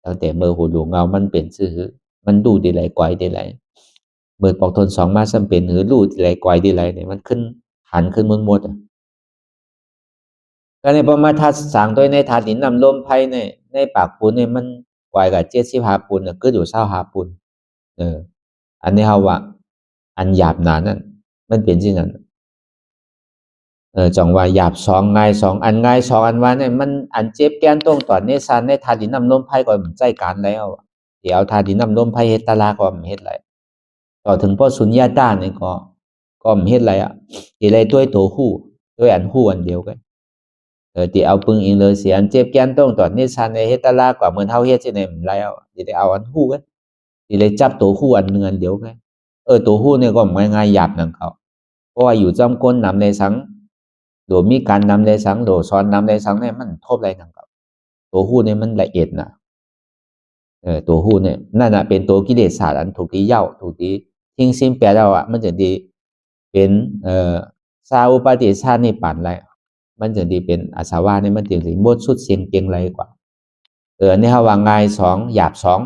Speaker 1: ตั้งแต่เมื่อหูหลวงเงามันเป็นซื่อมันดูดีไหลกวายดีไหลเมื่อปอกทนสองมาซ้ำเป็นหือรู้ดีไหลกวายดีไหลเนี่ยมันขึ้นหันขึ้นหมดก็ในพอมาทัดสางตัวในถาดหินนำลมไพ่ในปากปูนเนี่ยมันกวายกับ75ปูนก็อยู่25ปูนอันนี้เขาว่าอันหยาบหนานั่นมันเป็นที่นั่นจังว่าหยาบสองง่ายสองอันง่ายสองอันว่าเนี่ยมันอันเจ็บแก้นตรงตอนนี้ซานในทาดินน้ำลมไพ่ก็ใจการแล้วเดี๋ยวทาดินน้ำลมไพ่เฮตตาลาก็มเฮ็ดไรต่อถึงพ่อสุญญาตาเนี่ยก็มเฮ็ดไรทีไรด้วยตัวคู่ด้วยอันคู่อันเดียวกันที่เอาปึงอิงเลยเสียอันเจ็บแก้นตรงตอนนี้ซานในเฮตตาลากว่าเหมือนเฮาเฮ็ดที่ไหนมันไรที่ได้เอาอันคู่กันที่ไรจับตัวคู่อันเนือนเดียวกันตัวคู่เนี่ยก็ง่ายๆหยาบหนังเขาเพราะว่าอยู่จำก้นนำในสังโดยมีการนำในสังโดยซ้อนนำในสังเนี่ยมันทบอะไรหนังกับตัวหู้เนี่ยมันละเอียดนะตัวหู้เนี่ยนั่นเป็นตัวกิเลสศาสตร์อันถูกตีเย่าถูกตีทิ้งสิ้นแปลแล้วมันจะดีเป็นซาอุปาติชาตินี่ปั่นไรมันจะดีเป็นอาสาวะเนี่ยมันถึงสิมดสุดเสียงเกียงไรกว่าอันนี้เขาว่าง่ายสองหยาบสอง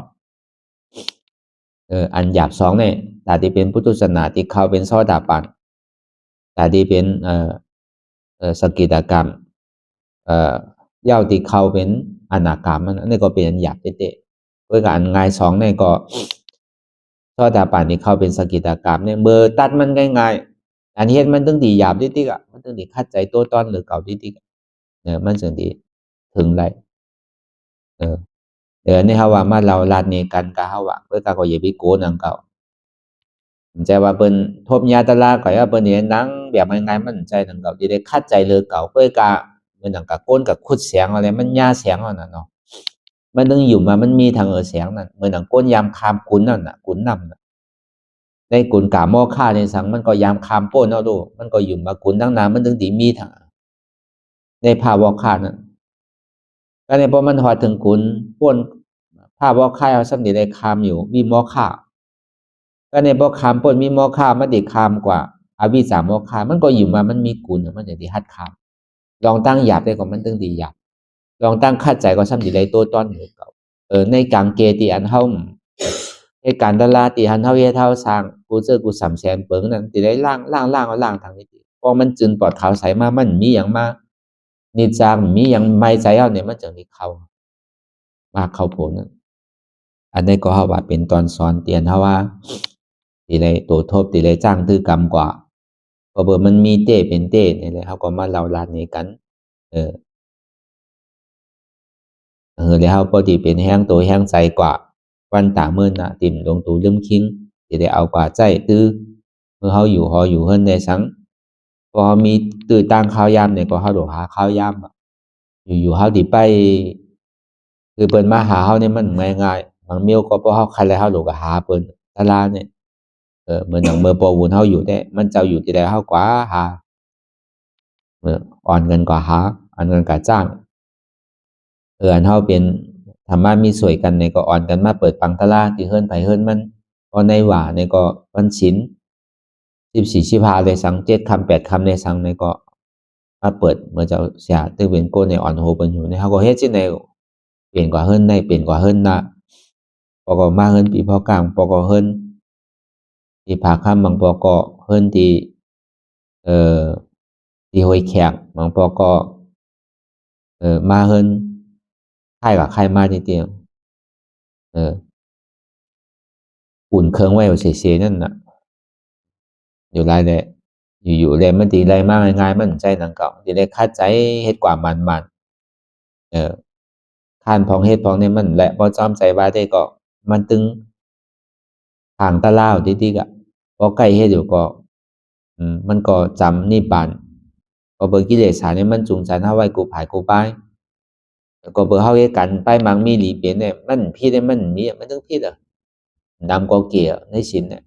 Speaker 1: อันหยาบสองเนี่ยแต่ที่เป็นพุทธศาสนาที่เขาเป็นซอดาปัน แต่ที่เป็นสกิจกรรมเย้าที่เขาเป็นอนาคามมันนี่ก็เป็นหยาบเตะๆด้วยการง่ายสองนี่ก็ถ้าแต่ป่านนี้เขาเป็นสกิจกรรมเนี่ยเบอร์ตัดมันง่ายๆอันเฮ็ดมันต้องดีหยาบดิ๊กๆอ่ะมันต้องดีคัดใจตัวตอนหรือเก่าดิ๊กๆเนี่ยมันจึงดีถึงได้เออนี่เขาว่ามาเราลาดเนกันกะเขาว่าเพื่อก็อย่าไปโกนังเก่าใจว่าเปิ้นทบยาตลาดก็ว่าเปิ้นเนี่ยหนังแบบง่ายๆมันใจนังเก่าที่ได้คัดใจเลยเก่าเพื่อกะเหมือนหนังกะโกนกับคุดเสียงอะไรมันยาเสียงเอาน่ะเนาะมันต้องอยู่มามันมีทางเสียงนั่นเหมือนหนังโกนยามคามกุนนั่นน่ะกุนนำน่ะได้กุนกะหม้อค่าในสังมันก็ยามคามโป้นเอาดูมันก็อยู่มากุนตั้งนานมันถึงสิมีทางในภาวะค่านั้นก็เนี่ยพอมันฮอดถึงกุนป้นภาวะค่าเอาสำนี้ได้คามอยู่มีหม้อค่า ก็ในบ่คามป่นมีหมอคามมันได้คามกว่าอวิสาหมอคามมันก็อยู่มามันมีกุลมันจะได้ฮัดคามลองตั้งหยาบได้ก็มันตึงดีหยาบลองตั้งคัดใจก็ซ้ำดีได้ตัวต้นเหเก่าในกลางเกตีอันเฮาในการตลาดตีอันเฮาเฮ็ดเฮาสร้างกูเจอกูสำแสนเปิงนั่นสิได้ล่างเอาล่างทางนี้พอมันจึนปลอดขาวใสมามันมีหยังมานิจามมีหยังไม่ใจเอาเนี่ยมันจังได้เข้ามาเข้าผลนั่นอันนี้ก็เฮาว่าเป็นตอนสอนเตียนเฮาว่าตีได้ตัวทบตีได้จ้างตื้อกรรมกว่าพอเบอร์มันมีเต้เป็นเต้นี่แหละเฮาก็มาเล่าลานนี้กันเออแล้วเฮาก็สิเป็นแรงตัวแรงใจกว่าวันตามื้อน่ะติ่มลงตู่ลืมคิงสิได้เอากว่าใจตื้อเมื่อเฮาอยู่หออยู่เฮิรนได้สังพอเฮามีตื้อต่างข้าวยามเนี่ยก็เฮาโดหาข้าวยามอะอยู่ๆเฮาสิไปคือเพิ่นมาหาเฮานี่มันง่ายๆบางมื้อก็พอเฮาคันแล้วเฮาโดก็หาเพิ่นศาลาเนี่ยเหมือนอย่างเมื่อปอวุญเฮาอยู่ได้มันเจ้าอยู่ที่ใดเฮากว่าหาอ่อนเงินกว่าหาอ่อนเงินกว่าจ้างอันเฮาเป็นธรรมะมีสวยกันเนี่ยก็อ่อนกันมาเปิดปังตลาดที่เฮิรนไผเฮิรนมันพอในหว่าเนี่ยก็วันศีล14 15ได้สัง7ค่ำ8ค่ำได้สังเนี่ยก็มาเปิดเมื่อเจ้าเสียตึกเป็นโกในอ่อนโหเปิ้นอยู่เนี่ยเฮาก็เฮ็ดจั่งใดเปลี่ยนกว่าเฮิรนได้เปลี่ยนกว่าเฮิรนน่ะปอก็มาเฮิรนปีพอกลางปอก็เฮิรนที่ผาค่ำบางปอก็เฮิรนที่เอ่อที่ห้วยแขกบางปอก็มาเฮิรนคล้ายกับคล้ายมานิดเดียวเอออุ่นเครื่องไว้เฉยๆนั่นน่ะอยู่หลายแหละอยู่ๆแล้วมันสิได้มาง่ายๆมันใจหนังเก่าสิได้คาใจเฮ็ดกว่ามันๆค้านพ้องเฮ็ดพ้องนี่มันและบ่จอมใจว่าได้ก็มันตึงข้างตะลาวติๆอะพอใกล้เฮ็ดอยู่ก็มันก็จำนิพพานเพราะเบิ่งกิเลสหานี่มันจูงใจเฮาไว้กูผายกูปายแล้วก็เบิ่งเฮาเฮ็ดกันไปมั่งมีหลีเป็นเนี่ยมันผิดเนี่ยมันมีมันถึงผิดอะดำกว่าเกี้ยในศีลเนี่ย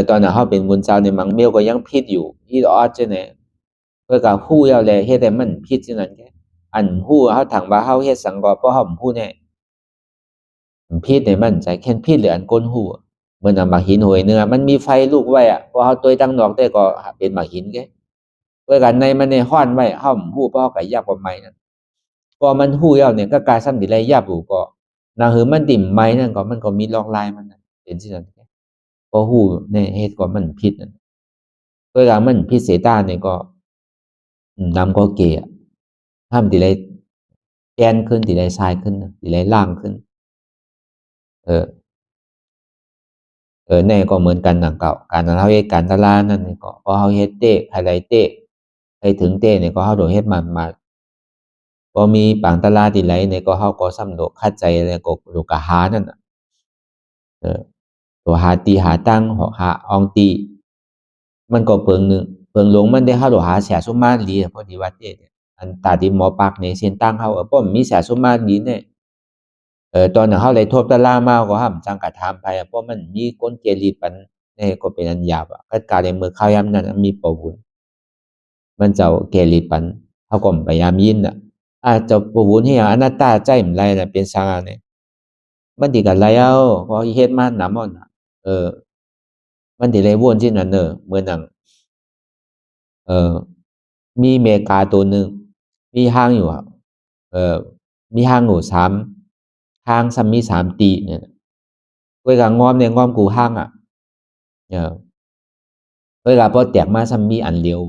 Speaker 1: ตอนนั้นเราเป็นบุญเจ้าในมังเมียวก็ยังผิดอยู่อีดออดจังได๋เพิ่นก็ฮู้แล้วแหละเฮ็ดให้มันผิดจังนั้นแหละอันฮู้เราถามว่าเราเฮ็ดสังก็เพราะเราบ่ฮู้แน่ผิดนี่มันใจแค่นผิดหรืออันคนฮู้อะเหมือนหมากหินโหยเนื้อมันมีไฟลุกไว้อะพอเราต่อยตั้งนอกได้ก็เป็นหมากหินเด้เพื่อกันในมันนี่ร้อนไว้เราบ่ฮู้เพราะเราก็ยับเอาไม้นั้นพอมันฮู้แล้วเนี่ยก็กลายส่ำสิไลยับอยู่ก็นะคือมันติ่มไม้นั่นก็มันก็มีลอกลายมันน่ะเป็นจังซั่นพอฮู้แน่เฮ็ดก็มันผิดนั่น Pagkaman pisita này có năm có kia ถ้ามันสิได้แกนขึ้นสิได้ทรายขึ้นสิได้ล่างขึ้นเออแน่ก็เหมือนกันดังเก่าการเราเฮ็ดการตลาดนั่นนี่ก็พอเราเฮ็ดเต๊ะไผได้เต๊ะไปถึงเต๊ะนี่ก็เราโดเฮ็ดมันๆพอมีปางตลาดที่ไหลนี่ก็เราก็ซ้ำโดคัดใจแล้วก็โดก็หานั่นน่ะเออโดหาตีหาตั้งหาอองตีมันก็เพิงหนึ่งเพิงหลวงมันได้เราโดหาแสสุมาลีพอดีว่าเต๊ะเนี่ยอันตาที่หมอปากนี่เส้นตั้งเราเพราะมันมีแสสุมาลีเนี่ย ตอนนั้นเขาเลยทบตะล่ามาก็ห้ามจังกะถามไปเพราะมันมีคนเกลีปันนี่ก็เป็นอันหยาบอ่ะก็การในมือข้าวยำนั้นมีประวุนมันเจ้าเกลีปันเขาก็พยายามยินอ่ะเจ้าประวุนให้อย่างอนัตตาใจมันไรน่ะเป็นสร้างเนี่ยมันดีกันไรเอาเพราะเฮ็ดมาหนำอ่อนเออมันดีเลยวนที่นั่นเหมือนหนังเออมีเมกาตัวหนึ่งมีห้างอยู่อ่ะเออมีห้างอยู่3ห้างซ้ำมี3ตีเนี่ย với cả ngon này ngon củ hang à nhờ เวลาพอแตกมาซ้ำมีอันเดียว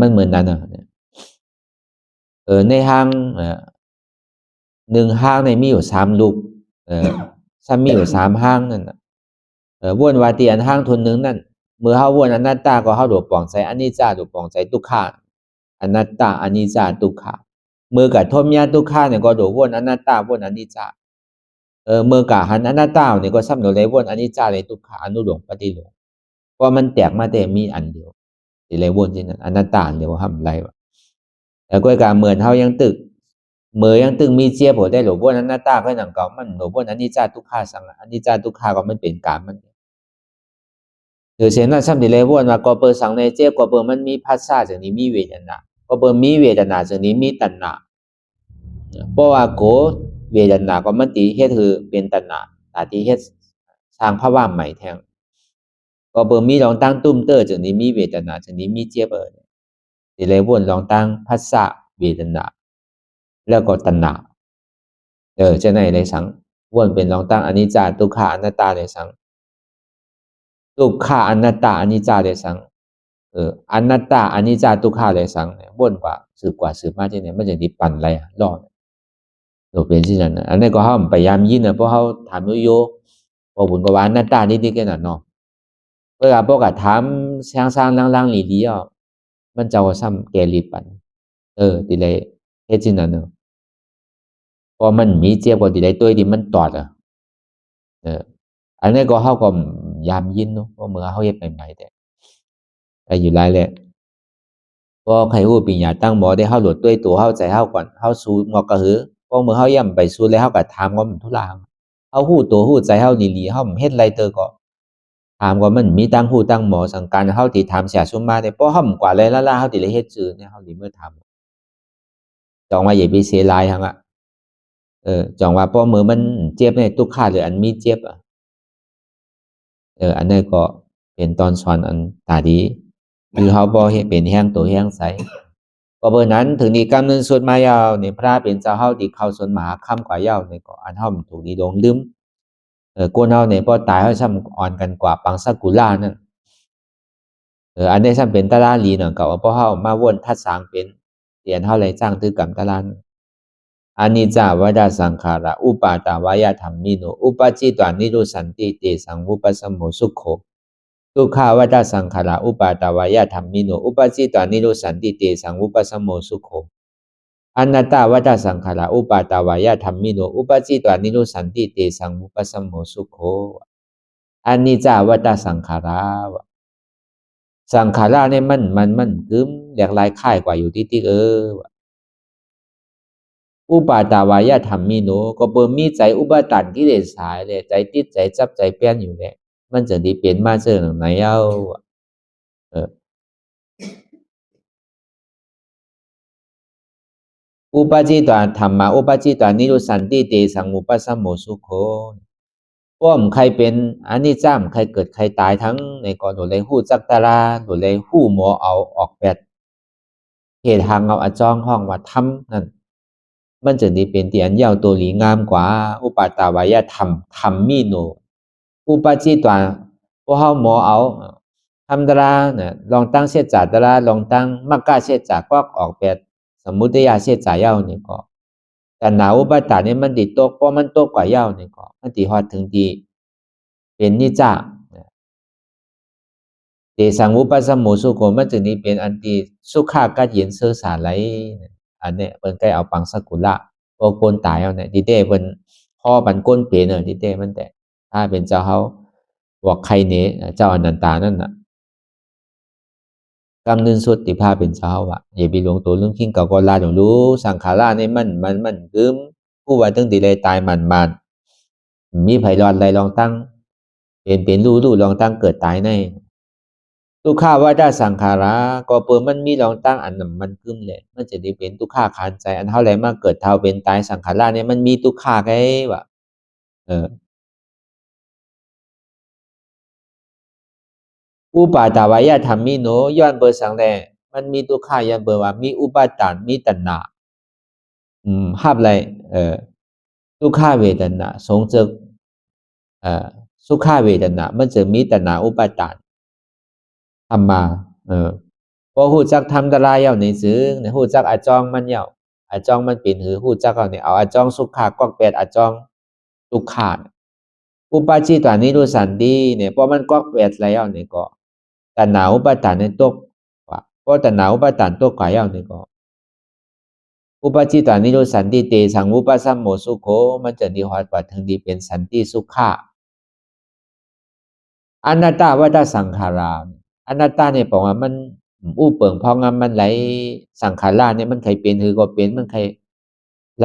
Speaker 1: มันเหมือนนั้นในห้างหนึ่งห้างในมีอยู่3 ลูกซ้ำมีอยู่3 ห้างนั่นวนวาตีอันห้างทุนหนึ่งนั่นเมื่อเฮาวนอนัตตาก็เฮาโดดปองใจอนิจจาโดดปองใจทุกขาอนัตตาอนิจจาทุกขาเมื่อกับทมยาทุกขาเนี่ยก็โดดวนอนัตตาวนอนิจจาเมื่อกับหันอนัตตาเนี่ยก็ซ้ำโดดเลยวนอนิจจาเลยทุกขาอนุโลมปฏิโลมเพราะมันแตกมาแต่มีอันเดียวสิเลยวนที่นั่นอนัตตาเดียวห้ำไรวะแล้วก็การเหมือนเฮายังตึกเมื่อยังตึงมีเจียบได้หลบวนอนัตตาก็หนังเก่ามันหลบวนอนิจจาทุกขาสังอนิจจาทุกขาก็มันเป็นการมันเช่นนั้นซ้ำที่เลยวนว่าก็เปิดสังในเจ็บก็เปิดมันมีภาษาจากนี้มีเวทนาก็เปิดมีเวทนาจากนี้มีตัณหาเพราะว่าโกเวทนาก็มันตีเฮ็ดคือเป็นตัณหาแต่ที่เฮ็ดสร้างภาวะใหม่แทงก็เปิดมีลองตั้งตุ้มเตอร์จากนี้มีเวทนาจากนี้มีเจ็บที่เลยวนลองตั้งภาษาเวทนาแล้วก็ตัณหาจะไหนในสังวนเป็นลองตั้งอนิจจาทุกขาอนัตตาในสังทุกขาอนัตตาอนิจจาในสังอนัตตาอนิจจาทุกขาในสังเนี่ยวนกว่าสืบมาที่ไหนมันจะดิปั่นอะไรรอดตัวเป็นที่นั้นอันนี้ก็เขาพยายามยินนะเพราะเขาถามโยพอบุญกวาอนัตตานี่กันเนาะเวลาพวกถามสร้างล่างๆหลีๆมันจะเอาซ้ำแกรีปั่นดีเลยเฮ็ดที่นั้นเนาะพอมันมีเจ็บกว่าดีเลยตัวที่มันตอดอันนี้ก็เขาก็ยามยินเนาะเพราะเมื่อเขาเฮ็ดใหม่ๆแต่อยู่ไรแหละพอใครรู้ปัญญาตั้งหมอได้เขาหลุดด้วยตัวเขาใจเขาก่อนเขาสู้งอกกระหือพอเมื่อเขาย่ำไปสู้แล้วเขาก็ถามว่ามันทุลางเขาหู้ตัวหู้ใจเขาดีๆเขาเฮ็ดไรเตอก็ถามว่ามันมีตั้งหู้ตั้งหมอสังการเขาที่ถามเสียซุมมาได้เพราะเขากว่าไรล่าเขาที่เลยเฮ็ดจื้อเนี่ยเขาดีเมื่อทำจองว่าอย่าไปเสียลายทั้งจองว่าพอมือมันเจ็บในตุกขาหรืออันมีเจ็บอันนี้ก็เป็นตอนสอนอันตาดีคือเขาบ่เฮ็ดเป็นแห้งตัวแห้งใสก็เบอร์นั้นถึงนี้กำเนิดสุดมายาวเนี่ยพระเป็นเจ้าเฮาที่เข้าสวนมหาค่ำกว่ายาวเนี่ยก็อันเฮาถูกดีลงลืมกวนเฮาเนี่ยพอตายเฮาซ้ำอ่อนกันกว่าปังสกุลานั่นอันนี้ซ้ำเป็นตะลาลีเนาะก็ว่าพอเฮามาวนทัดสางเป็นเรียนเฮาเลยสร้างตึกกรรมตะลานอนิจจาวดาสังขาระอุปาตาวายธรรมมิโนอุปจิตวานิโรสันติเตสังวุปสัมโมสุขโขทุกขาวดาสังขาระอุปาตาวายธรรมมิโนอุปจิตวานิโรสันติเตสังวุปสัมโมสุขโขอนัตตาวดาสังขาระอุปาตาวายธรรมมิโนอุปจิตวานิโรสันติเตสังวุปสัมโมสุขโขอนิจจาวดาสังขาระสังขาระเนี่ยมันกึมแหลกลายค่ายกว่าอยู่ที่อุปาตาวายธรรมมิโนก็เปิมีใจอุปตันกิเลสหายเลยใจติดใจจับใจเปลี่ยนอยู่เลยมันจะดีเปลี่ยนมาเจอหนังไหนอุปจิตวธรรมะอุปจิตวนิโรสันติเตสังอุปสัมโมสุโขว่าใครเป็นอันนี้จ้ามใครเกิดใครตายทั้งในก่อนโดเลยหู้จักตาราโดเลยหู้หมอเอาออกแบบเหตุทางเอาอาจ้องห้องว่าทำนั่นมันจะดีเป็นเตียนยาวตัวหลีงามกว่าอุปาตาวายธรรมมิโนอุปจิตวพวกเขาหมอเอาทำตราเนี่ยลองตั้งเสียจ่าตราลองตั้งมักกะเสียจ่าก็ออกแบบสมมุติยาเสียจ่าเย้านี่ก็แต่หนาวอุปตาเนี่ยมันติดตกเพราะมันตกกว่าเย้านี่ก็มันติฮอดถึงดีเป็นนิจจาเตสังอุปสัมโมสุโขมันจึงนี้เป็นอันที่สุขากัดเย็นเสือสาไหลอันเนี้ยเพิ่นใกล้เอาปังสกุละโอโกนตายเอาเนี่ยดิเต้เพิ่นพ่อปันก้นเปเนอดิเต้มันแต่ถ้าเป็นเจ้าเขาบอกใครเนเจ้าอนันตานั่นน่ะกำเนิดสุดติภาเป็นเจ้าว่ะอย่าไปหลงตัวเรื่องขิงเก่าก็ลาหลงรู้สังขาราเนี่ยมันกึมผู้ว่าตั้งตีเลยตายมันมีไผรอดไรลองตั้งเป็นรู้ลองตั้งเกิดตายในทุกข้าว่าได้สังขาระก็เปิดมันมีลองตั้งอันนั้นมันกึมเลยมันจะได้เป็นทุกข้าขานใจอันเท่าไรมาเกิดเท่าเป็นตายสังขาราเนี่ยมันมีทุกข้าไงวะอุปาตาวายธรรมมิโนย้อนเบอร์สังแลมันมีทุกข้าย้อนเบอร์ว่ามีอุปาทานมีตัณหาห้ามอะไรทุกข้าเวทนาสงเจอสุขาเวทนามันจะมีตัณหาอุปาทาน ทำมาพอหูจักทำตรายเย้าในซื้อในหูจักอาจองมันเย้าอาจองมันเป็นหือหูจักเอาเนี่ยเอาอาจองสุขะกอกแปดอาจองทุกขาอุปาจิตวานิรุสันดีเนี่ยเพราะมันกอกแปดแล้วเนี่ยก็แต่หนาวอุปทานในตกว่าเพราะแต่หนาวอุปทานตกกว่าเย้าเนี่ยก็อุปาจิตวานิรุสันติเตสังอุปสัมโมสุโขมันจะดีฮอดกว่าถึงดีเป็นสันติสุขะอนัตตาวัฏสังขาราอนัตตาเนี่ยบอกว่ามันอู้เปิงพองมันไหลสังขารเนี่ยมันใครเป็นคือก็เป็นมันใคร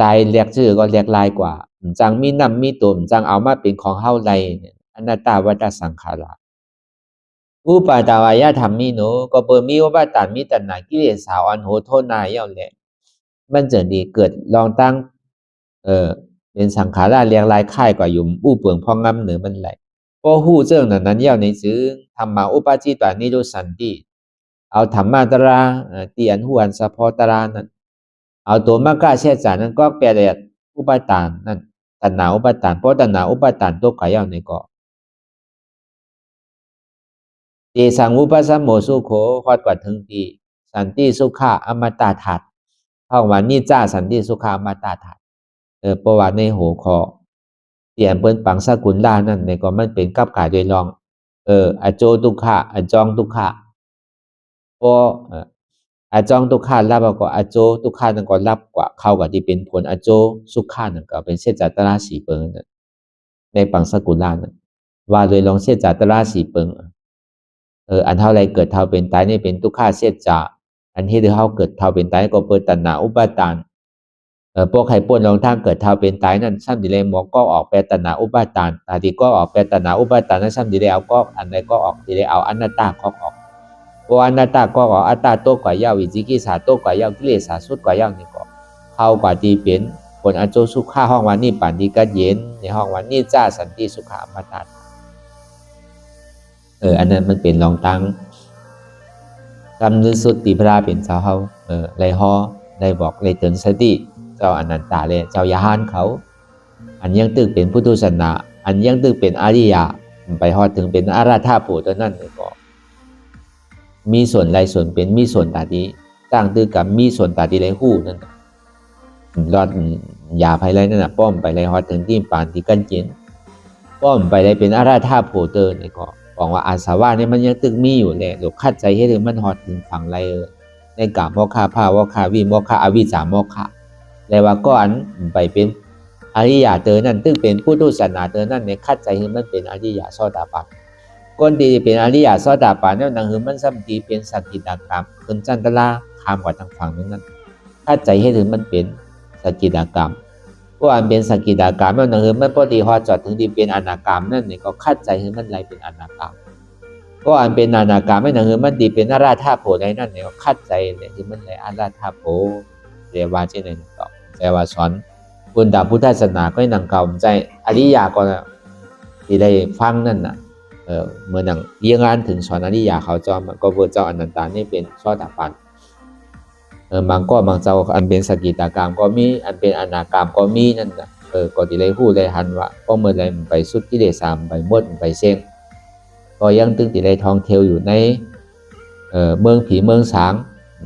Speaker 1: ลายเรียกชื่อก็เรียกลายกว่าจังมีนำมีตุ่มจังเอามาเป็นของเฮาไรเนี่ยอนัตตาวัฏสังขาราอุปาทวายธรรมมีโนก็เปิดมีอุปาทานมีตัณหากิเลสสาวอันโหโทนายเย่าแหละมันจะดีเกิดลองตั้งเป็นสังขาราเรียกลายค่ายกว่าอยู่อู้เปิงพองเหนือมันไหลพอหู้เจ้านั้นเย่าในซื้อธรรมาอุปาจิตวานิโรสันติเอาธรรมะตราตีอันหวนสะพอตรานั้นเอาตัวมากาเช่จานั้นก็แปลได้อุปาทานนั่นตัณหาอุปาทานเพราะตัณหาอุปาทานตัวกายในก็เตสังอุปสัมโมสุโขฮอดกว่าถึงที่สันติสุขะอมตะทัตห้องว่านี่จ้าสันติสุขะอมตะทัตเพราะว่าในหัวข้อเตียนเปิ้นปังสกุลลานั่นในก็มันเป็นกับกายโดยรองอโจทุกขะอจองทุกขะพออาจองทุกขารับก็อาโจทุกขานั่นก็รับกว่าเข้ากับที่เป็นผลอาโจสุขานั่นก็เป็นเสจัตราสีเปิงในปังสกุลานั่นว่าโดยลองเสจัตราสีเปิงอันเท่าไรเกิดเท่าเป็นตายนี่เป็นทุกขาเสจาอันที่เท่าเกิดเท่าเป็นตายก็เปิดตัณหาอุปาทานพวกไข่ป่นลองทางเกิดเท่าเป็นตายนั่นซ้ำดีเลยหมอก็ออกแปลตัณหาอุปาทานตาที่ก็ออกแปลตัณหาอุปาทานนั้นซ้ำดีเลยเอาก็อันใดก็ออกดีเลยเอาอนัตตาก็ออกเพราะอนัตตาก็อัตตาโตกว่าเย้าวิจิกิจฉาโตกว่าเย้ากิเลสสุดกว่าเย้านี่ก็เข้ากว่าที่เป็นผลอโจสุขาห้องวันนี้ปันดีกัดเย็นในห้องวันนี้จ้าสันติสุขาอมตะอันนั้นมันเป็นรองตั้งกำนึกสุดติพระเป็นเจ้าเฮาไรฮอได้บอกไรเตือนสติเจ้าอนันตาเลยเจ้ายาหานเขาอันยังตึกเป็นพุทธศาสนาอันยังตึกเป็นอริยะไปฮอดถึงเป็นอาราธาโพตัวนั้นก็มีส่วนไรส่วนเป็นมีส่วนตาดีตั้งตื้อกับมีส่วนตาดีไรหู้นั่นรอดยาภายไรนั่นน่ะป้อมไปไรฮอดถึงที่ปานที่กันเจนป้อมไปไรเป็นอาราธาโพเตอร์นี่ก็บอกว่าอาสาวะนี่มันยังตึกมีอยู่แหละหลบคัดใจให้ถึงมันฮอดถึงฝั่งไรในกาโมฆะภาวะคาวิโมฆะอวิจาโมฆะแล้วว่าก็อันไปเป็นอริยะเตอนั่นตึกเป็นพุทธศาสนาเตอนั่นในคัดใจให้มันเป็นอริยะโสดาปัตถ์ก้นดีเป็นอริยะโสดาปัตถ์นั่นคือมันสัมตีเป็นสักกิตากรรมขึ้นจันทราคามกว่าทางฝั่งนั้นคัดใจให้ถึงมันเป็นสักกิตากรรมก็อันเป็นสักกิตากรรมนั่นคือมันพอดีฮอดจอดถึงดีเป็นอนากรรมนั่นเนี่ยก็คัดใจให้มันไรเป็นอนากรรมก็อันเป็นอนากรรมไม่นั่นคือมันดีเป็นอาราธาโพในนั่นเนี่ยก็คัดใจเนี่ยคือมันไรอาราธาโพเรียกว่าเช่นนั้นต่อแต่ว่าสอนคุณดาพุทธศาสนาก็นั่งเก่าใจอริยะก็ที่ได้ฟังนั่นน่ะเมื่อนั่งเรียงงานถึงสอนอริยะเขาจอมก็เวอร์เจ้าอนันตานี่เป็นโสดาปัตถ์บางก็บางเจ้าอันเป็นสกิตากรรมก็มีอันเป็นอนากรรมก็มีนั่นน่ะก็ที่ได้พูดได้หันว่าก็เมื่อไรมันไปสุดกิเลสไปหมดไปเส้นก็ยังตึงที่ได้ท่องเที่ยวอยู่ในเมืองผีเมืองสาง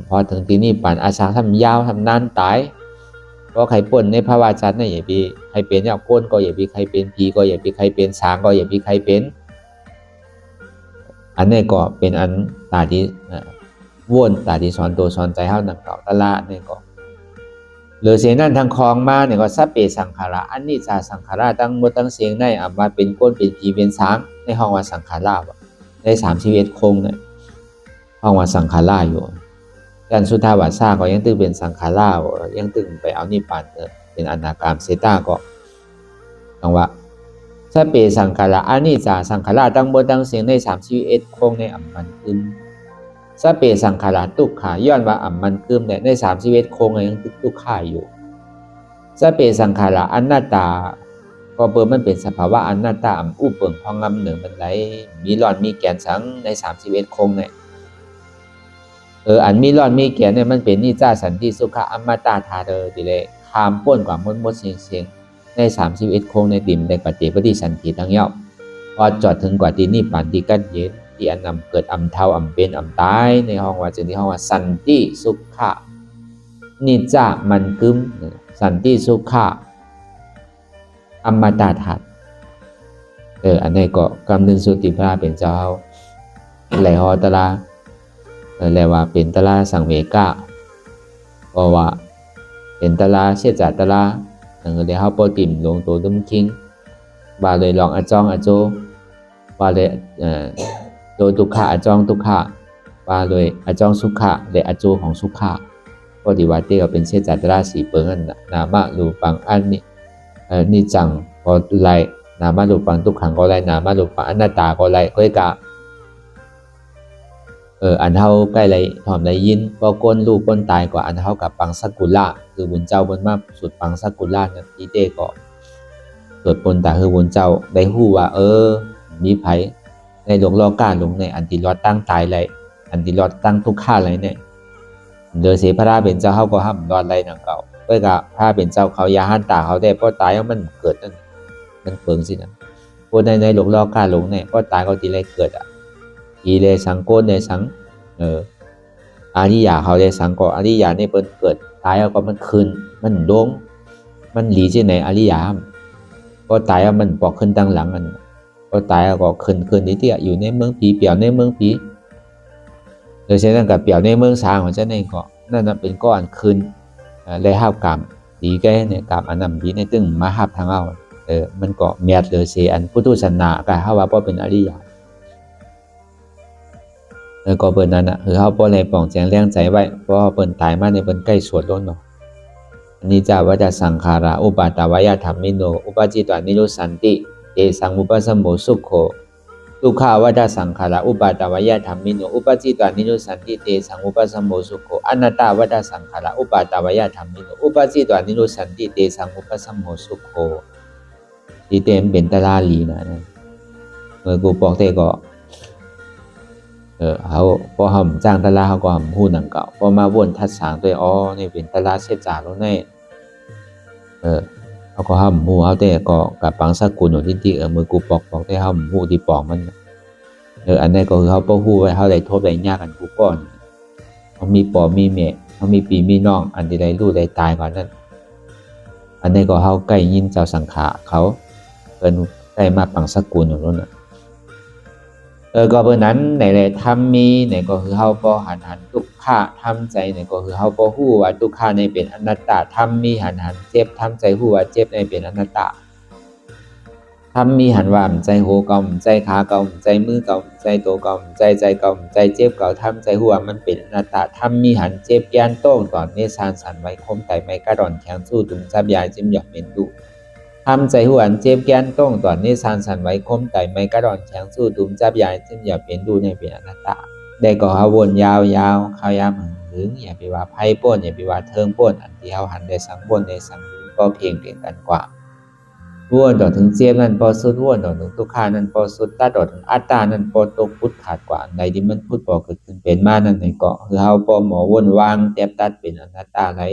Speaker 1: พอถึงที่นี่ป่านอาสาทำยาวทำนานตายก็ใครป่นในภาวะจัดนั่นอย่าไปใครเป็นอย่างป่นก็อย่าไปใครเป็นผีก็อย่าไปใครเป็นสางก็อย่าไปใครเป็นอันนี้ก็เป็นอันตาที่วนตาที่สอนตัวสอนใจเฮานังเก่าตละนี่ก็หรือเสียงนั้นทางคลองมาเนี่ยก็สัพเพสังขาระอันนี้จาสังขาระตั้งหมดตั้งเสียงในมาเป็นก้นเป็นผีเป็นสางในห้องว่าสังขาระใน31คงเนี่ยห้องว่าสังขาระอยู่กันสุทธาวาสาก็ยังตึงเป็นสังขารายังตึงไปเอานิพพานเป็นอนากามเสตาก็คำว่าสัพเพสังขาราอานิจจาสังขาราตั้งบนตั้งเสียงใน31คงในอัมมันคืมสัพเพสังขาราทุกขาย้อนว่าอัมมันคืมใน31คงยังตึกทุกขาอยู่สัพเพสังขาราอนัตตาก็เปิดมันเป็นสภาวะอนัตตาอุปเปิงพองงำเหนือมันไหลมีหลอดมีแกนสังใน31คงเนี่ยอันมีร้อนมีแก่เนี่ยมันเป็นนิจาสันติสุขะอมตะธาเดอดิเลยคามป้นกว่ามดเสียงใน31คงในติ่มในปฏิปฏิสันติทั้งเย้าพอจอดถึงกว่าที่นี่ปันที่กันเย็นที่ ที่อันนำเกิดอำเทาอำเป็นอำตายในห้องว่าจึงที่ห้องว่าสันติสุขะนิจจะมันกึมสันติสุขะอมตะทัตอันนี้ก็กำนึงสุติพระเป็นเจ้าไหลหอตลาไหลว่าเป็นตลาสังเวกะก็ว่าเป็นตลาเสียจัดตลาเดี๋ยวเขาปอติ่มลงตัวดุมคิงว่าเลยลองอาจองอาโจว่าเลยโดยทุกขะอาจองทุกขะว่าเลยอาจองสุขะเลยอาโจของสุขะก็ดีว่าเตี้ยเป็นเสียจัดตลาสีเปิงอันนามะรูปังอันนี้นี่จังพอไล่นามารูปังทุกขังก็ไล่นามารูปังอนัตตาก็ไล่ก็กะอันเท่าใกล้ไรถอมไรยินก็ก้นลูกก้นตายกว่าอันเท่ากับปังสักกุล่าคือบุญเจ้าบนมาสุดปังสักกุล่าเนี่ยที่เต้ก็สวดปนแต่คือบุญเจ้าได้หู้ว่ามีไผในหลงรอกาหลงในอันติรอดตั้งตายไรอันติรอดตั้งทุกข้าไรเนี่ยเดือเสพระเป็นเจ้าเขาก็ห้ามรอดไรนังเก่าก็กะพระเป็นเจ้าเขายาหันตาเขาได้เพราะตายแล้วมันเกิดนั่นมันเปิงสินะพวกในหลงรอกาหลงเนี่ยเพราะตายเขาทีไรเกิดอีเลสังโกนในสังอาริยาเขาได้สังก็อาริยาในเปิ้นเกิดตายแล้วก็มันคืนมันลงมันหลีที่ไหนอาริยาก็ตายแล้วมันปอกขึ้นตั้งหลังมันก็ตายแล้วก็คืนที่เตี้ยอยู่ในเมืองผีเปี่ยวในเมืองผีโดยเฉพาะกับเปี่ยวในเมืองสางของเจ้าเองก็นั่นเป็นก้อนคืนได้ห้าวกรรมดีแก่เนี่ยกรรมอันนั้นดีในตึงมาห้าทางเอามันก็เมียดเลยเสียอันพุทธศาสนาก็ห้าว่าเพราะเป็นอริยาก็เปิ้นนั้นคือเขาป้อในป่องแจงแรงใจไว้เพราะเปิ้นตายมาในเปิ้นใกล้สวดล้นเนาะอันนี้จะว่าจะสังขาราอุปาตวายธรรมิโนอุปจิตวานิโรสันติเตสังอุปสัมโมสุขโขทุกขาว่าจะสังขาราอุปาตวายธรรมิโนอุปจิตวานิโรสันติเตสังอุปสัมโมสุขโขอนัตตาว่าจะสังขาราอุปาตวายธรรมิโนอุปจิตวานิโรสันติเตสังอุปสัมโมสุขโขที่เต็มเป็นตลาลีนะเมื่อกูบอกเตก็เขาพอเขาจ้างตลาดเขาก็พูดหนังเก่าพอมาวนทัดสางด้วยนี่เป็นตลาดเสียจ่าแล้วแน่เขาก็ห้ามหูเขาแต่ก็กับปังสกุลของที่มือกูปอกได้ห้ามหูที่ปอกมันอันนี้ก็คือเขาป้อหูไว้เขาได้ทบได้ยากกันกูก้อนเขามีปอมีเมฆเขามีปีมีน้องอันที่ได้รู้ได้ตายก่อนนั้นอันนี้ก็เขาใกล้ยินเจ้าสังขาเขาเป็นใกล้มาปังสกุลของนั้นก็เพราะนั้นในธรรมมีในก็คือเฮาบ่หันทุกขะทำใจในก็คือเฮาบ่ฮู้ว่าทุกขะในเป็นอนัตตาธรรมมีหันเจ็บทำใจฮู้ว่าเจ็บในเป็นอนัตตาธรรมมีหันว่าใจโหเก่าใจขาเก่าใจมือเก่าใจโตเก่าใจเก่าใจเจ็บเก่าทำใจฮู้ว่ามันเป็นอนัตตาธรรมมีหันเจ็บยานโต้งตอนเนสานสันไว้คมไตไม่กระดอนแข็งสู้ถึงจับยาจิ้มหยอกเป็นดุทำใจหัวเจ็บแกนต้องตอนนี้สานสันไว้คมไต่ไม่กระดอนแข็งสู้ดุมจับยายจึงอย่าเป็นดูในเป็นอนัตตาได้ก็เขาวนยาวเขายามหึงอย่าไปว่าไพ่ป้นอย่าไปว่าเทิงป้นอันที่เขาหันได้สังป้นได้สังก็เพียงกันกว่าวนต่อถึงเจ็บนั่นพอสุดวนต่อถึงทุกขานั่นพอสุดตัดต่อถึงอัตตานั่นพอตกพุทธขาดกว่าในที่มันพุทธพอเกิดขึ้นเป็นมานั่นในเกาะคือเขาพอหมอวนวางแทบตัดเป็นอนัตตาไร